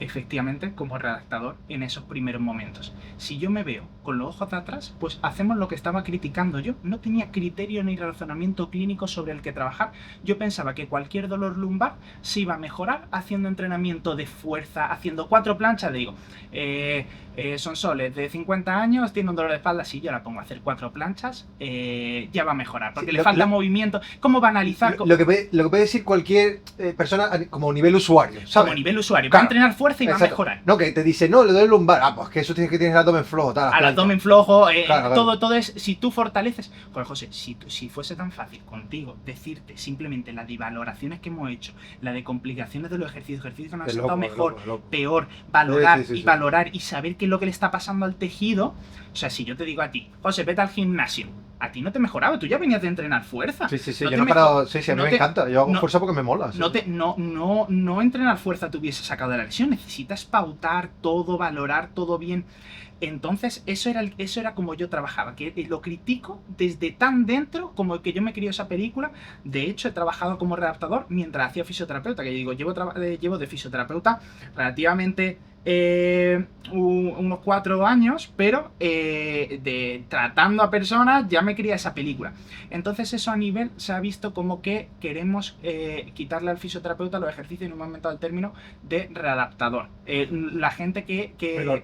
efectivamente como redactador en esos primeros momentos. Si yo me veo con los ojos de atrás, pues hacemos lo que estaba criticando yo. No tenía criterio ni razonamiento clínico sobre el que trabajar. Yo pensaba que cualquier dolor lumbar se iba a mejorar haciendo entrenamiento de fuerza, haciendo 4 planchas. Digo, Sonsoles de 50 años tiene un dolor de espalda. Si yo la pongo a hacer 4 planchas, ya va a mejorar, porque le falta movimiento. ¿Cómo va a analizar? Lo que puede decir cualquier persona como nivel usuario, ¿sabes? Como nivel usuario, va a entrenar fuerza y va a mejorar. No, que te dice, no, le duele el lumbar. Pues que eso tienes que tener el abdomen flojo. Al abdomen flojo, claro. Todo es, si tú fortaleces... Joder, José, si fuese tan fácil contigo decirte simplemente la de valoraciones que hemos hecho, la de complicaciones de los ejercicios que nos han sentado mejor, peor, valorar y saber qué es lo que le está pasando al tejido. O sea, si yo te digo a ti, José, vete al gimnasio, a ti no te mejoraba, tú ya venías de entrenar fuerza. Sí, yo no he parado, a mí me encanta, yo hago fuerza porque me mola. Sí. No entrenar fuerza te hubiese sacado de la lesión, necesitas pautar todo, valorar todo bien. Entonces, eso era como yo trabajaba, que lo critico desde tan dentro como que yo me crié esa película. De hecho, he trabajado como redactador mientras hacía fisioterapeuta, que yo digo, llevo de fisioterapeuta relativamente unos 4 años, pero tratando a personas ya me cría esa película. Entonces eso a nivel se ha visto como que queremos quitarle al fisioterapeuta los ejercicios, en un momento del término de readaptador. La gente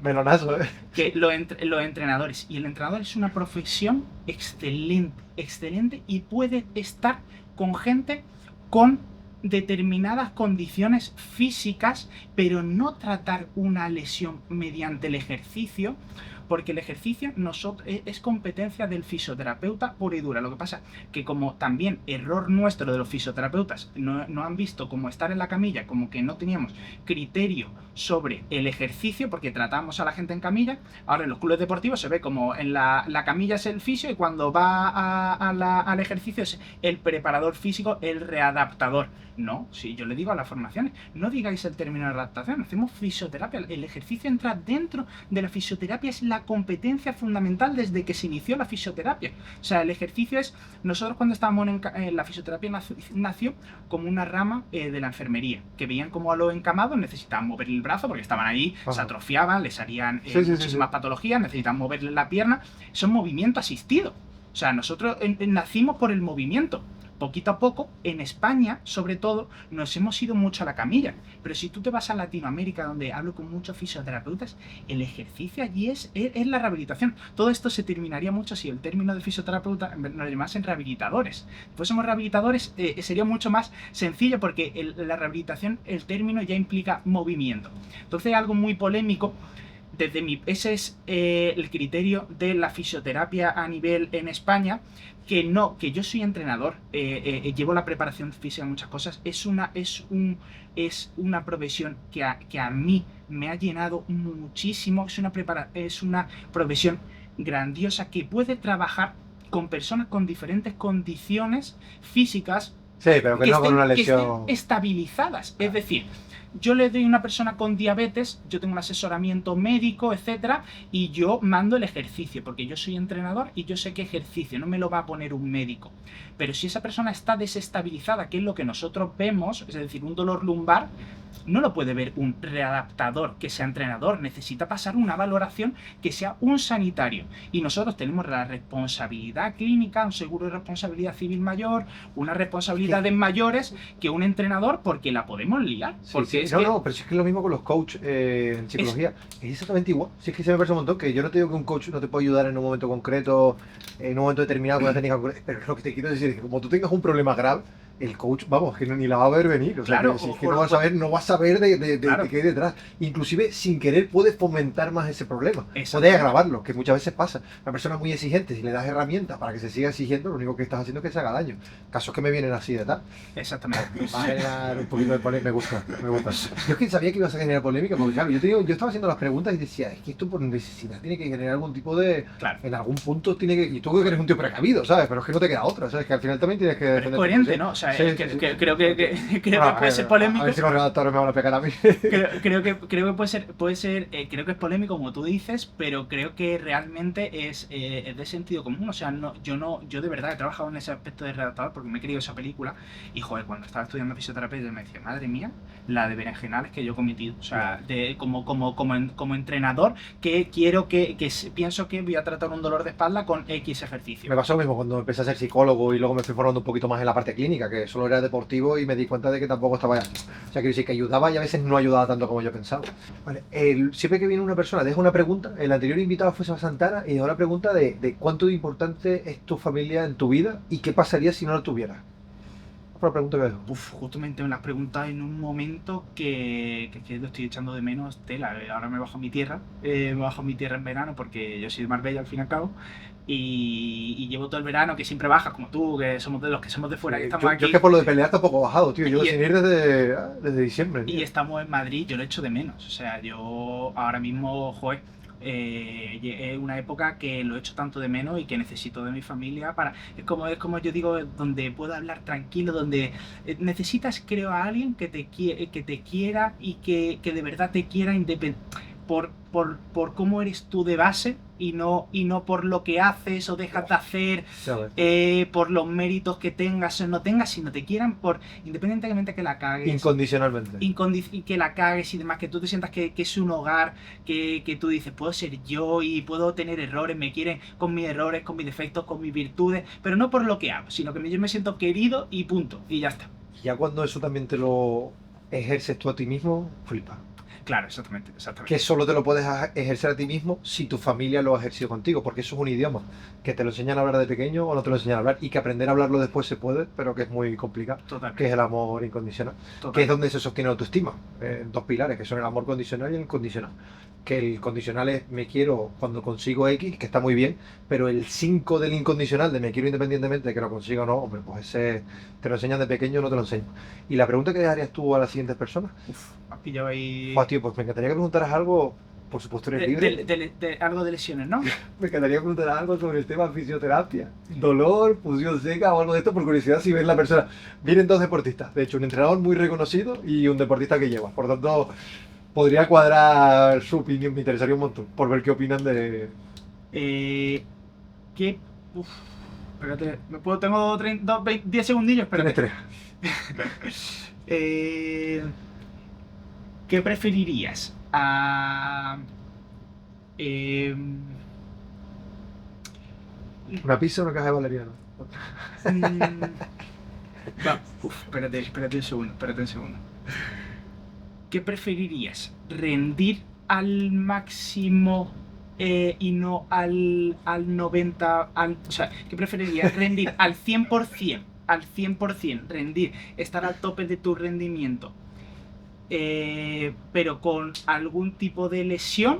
melonazo, que los entrenadores, y el entrenador es una profesión excelente y puede estar con gente con determinadas condiciones físicas, pero no tratar una lesión mediante el ejercicio, porque el ejercicio es competencia del fisioterapeuta pura y dura. Lo que pasa que como también error nuestro de los fisioterapeutas no han visto como estar en la camilla, como que no teníamos criterio sobre el ejercicio, porque tratamos a la gente en camilla. Ahora en los clubes deportivos se ve como en la camilla es el fisio y cuando va al ejercicio es el preparador físico, el readaptador. No, si yo le digo a las formaciones, no digáis el término de adaptación, hacemos fisioterapia. El ejercicio entra dentro de la fisioterapia, es la competencia fundamental desde que se inició la fisioterapia. O sea, el ejercicio es, nosotros cuando estábamos en la fisioterapia nació como una rama de la enfermería, que veían como a los encamados necesitaban mover el brazo porque estaban allí, se atrofiaban, les harían muchísimas patologías, necesitaban moverle la pierna. Eso es movimiento asistido. O sea, nosotros nacimos por el movimiento. Poquito a poco, en España, sobre todo, nos hemos ido mucho a la camilla. Pero si tú te vas a Latinoamérica, donde hablo con muchos fisioterapeutas, el ejercicio allí es la rehabilitación. Todo esto se terminaría mucho si el término de fisioterapeuta nos llamasen rehabilitadores. Pues somos rehabilitadores, sería mucho más sencillo porque la rehabilitación, el término ya implica movimiento. Entonces, algo muy polémico. Ese es el criterio de la fisioterapia a nivel en España, que yo soy entrenador, llevo la preparación física en muchas cosas, es una profesión que a mí me ha llenado muchísimo, es una profesión grandiosa que puede trabajar con personas con diferentes condiciones físicas, Sí, pero que no con una lesión. que estén estabilizadas, es decir, yo le doy a una persona con diabetes, yo tengo un asesoramiento médico, etcétera, y yo mando el ejercicio, porque yo soy entrenador y yo sé qué ejercicio, no me lo va a poner un médico. Pero si esa persona está desestabilizada, que es lo que nosotros vemos, es decir, un dolor lumbar, no lo puede ver un readaptador que sea entrenador, necesita pasar una valoración que sea un sanitario. Y nosotros tenemos la responsabilidad clínica, un seguro de responsabilidad civil mayor, una responsabilidad de mayores que un entrenador, porque la podemos liar. Porque no, pero si es que es lo mismo con los coaches en psicología. Es exactamente igual. Si es que se me parece un montón que yo no te digo que un coach no te puede ayudar en un momento concreto, en un momento determinado con una técnica concreta, pero lo que te quiero decir es que como tú tengas un problema grave, el coach, vamos, que ni la va a ver venir. O sea, claro, que, si es que no va a saber de qué hay detrás. Inclusive, sin querer, puede fomentar más ese problema. Puede agravarlo, que muchas veces pasa. Una persona muy exigente, si le das herramientas para que se siga exigiendo, lo único que estás haciendo es que se haga daño. Casos que me vienen así de tal. Exactamente. Va a generar un poquito de polémica. Me gusta. Yo es que sabía que ibas a generar polémica, porque claro, yo estaba haciendo las preguntas y decía, es que esto por necesidad tiene que generar algún tipo de... Claro. En algún punto tiene que... Y tú que eres un tío precavido, ¿sabes? Pero es que no te queda otra, ¿sabes? Que al final también tienes que defender... Pero es coherente, ¿no? O sea, creo que puede ser polémico. A ver si los redactores me van a pegar a mí. Creo que puede ser, creo que es polémico como tú dices, pero creo que realmente es de sentido común. O sea, yo de verdad he trabajado en ese aspecto de redactador porque me he querido esa película y joder, cuando estaba estudiando fisioterapia yo me decía, madre mía, la de berenjenales que yo he cometido. O sea, como entrenador, que pienso que voy a tratar un dolor de espalda con X ejercicio. Me pasó lo mismo cuando empecé a ser psicólogo y luego me fui formando un poquito más en la parte clínica, que solo era deportivo y me di cuenta de que tampoco estaba... O sea, quiero decir que ayudaba y a veces no ayudaba tanto como yo pensaba. Vale, siempre que viene una persona deja una pregunta. El anterior invitado fue Seba Santana y dejó la pregunta de cuánto de importante es tu familia en tu vida y qué pasaría si no la tuvieras. La pregunta que dejo. Justamente me las preguntas en un momento que lo estoy echando de menos tela. Ahora me bajo a mi tierra, en verano porque yo soy de Marbella al fin y al cabo. Y llevo todo el verano, que siempre bajas, como tú, que somos de los que somos de fuera, que estamos aquí. Yo es que por lo de pelear tampoco he bajado, tío. Yo sin ir desde diciembre. Y estamos en Madrid, yo lo echo de menos. O sea, yo ahora mismo, joder, es una época que lo echo tanto de menos y que necesito de mi familia para... Es como yo digo, donde puedo hablar tranquilo, donde necesitas, creo, a alguien que te quiera y que de verdad te quiera por cómo eres tú de base y no por lo que haces o dejas de hacer, por los méritos que tengas o no tengas, sino te quieran independientemente que la cagues. Incondicionalmente. Y que la cagues y demás, que tú te sientas que es un hogar, que tú dices, puedo ser yo y puedo tener errores, me quieren con mis errores, con mis defectos, con mis virtudes, pero no por lo que hago, sino que yo me siento querido y punto, y ya está. Ya cuando eso también te lo ejerces tú a ti mismo, flipa. Claro, exactamente, exactamente. Que solo te lo puedes ejercer a ti mismo si tu familia lo ha ejercido contigo, porque eso es un idioma que te lo enseñan a hablar de pequeño o no te lo enseñan a hablar, y que aprender a hablarlo después se puede, pero que es muy complicado, que Totalmente. es el amor incondicional, que es Totalmente. donde se sostiene la autoestima, dos pilares, que son el amor condicional y el incondicional. Que el condicional es me quiero cuando consigo X, que está muy bien, pero el 5 del incondicional, de me quiero independientemente de que lo consiga o no, hombre, pues ese te lo enseñan de pequeño, no te lo enseñan. Y la pregunta que dejarías tú a las siguientes personas, Uf, me has pillado ahí. tío, pues me encantaría que preguntaras algo, por supuesto eres libre, De algo de lesiones, ¿no? me encantaría preguntar algo sobre el tema fisioterapia, dolor, fusión seca o algo de esto, por curiosidad, si ves la persona. Vienen dos deportistas, de hecho, un entrenador muy reconocido y un deportista que lleva. Por tanto, podría cuadrar su opinión, me interesaría un montón, por ver qué opinan de... ¿Qué? Uf, espérate, tengo 10 segundillos, Tienes espérate. tres. ¿Qué preferirías? Una pizza o una caja de valeriano. Espérate un segundo. ¿Qué preferirías? ¿Rendir al máximo y no al 90%? O sea, ¿qué preferirías? ¿Rendir al 100%? Al 100%, rendir, estar al tope de tu rendimiento, pero con algún tipo de lesión,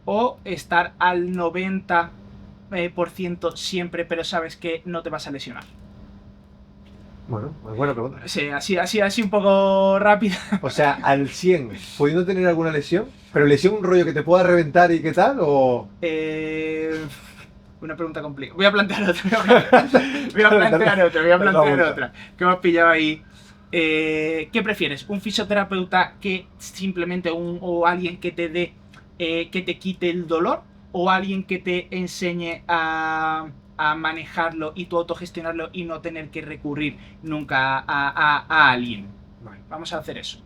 o estar al 90% siempre, pero sabes que no te vas a lesionar. Bueno, pues buena pregunta. Sí, así un poco rápida. O sea, al 100, pudiendo tener alguna lesión, pero lesión un rollo que te pueda reventar y qué tal, o... Una pregunta complicada. Voy a plantear otra. Que me has pillado ahí. ¿Qué prefieres? ¿Un fisioterapeuta que simplemente o alguien que te dé, que te quite el dolor, o alguien que te enseñe a manejarlo y tú autogestionarlo y no tener que recurrir nunca a alguien? Vale, vamos a hacer eso.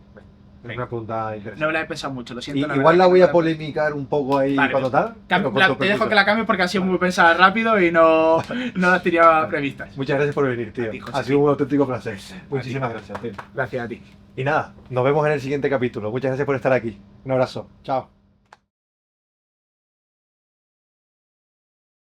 Es una pregunta interesante. No me la he pensado mucho, lo siento. Igual la voy a polemicar un poco ahí vale, cuando tal. te dejo que la cambie porque ha sido muy pensada rápido y no las tenía previstas. Muchas gracias por venir, tío. A ti, José. Ha sido un auténtico placer. Muchísimas gracias, tío. Gracias a ti. Y nada, nos vemos en el siguiente capítulo. Muchas gracias por estar aquí. Un abrazo. Chao.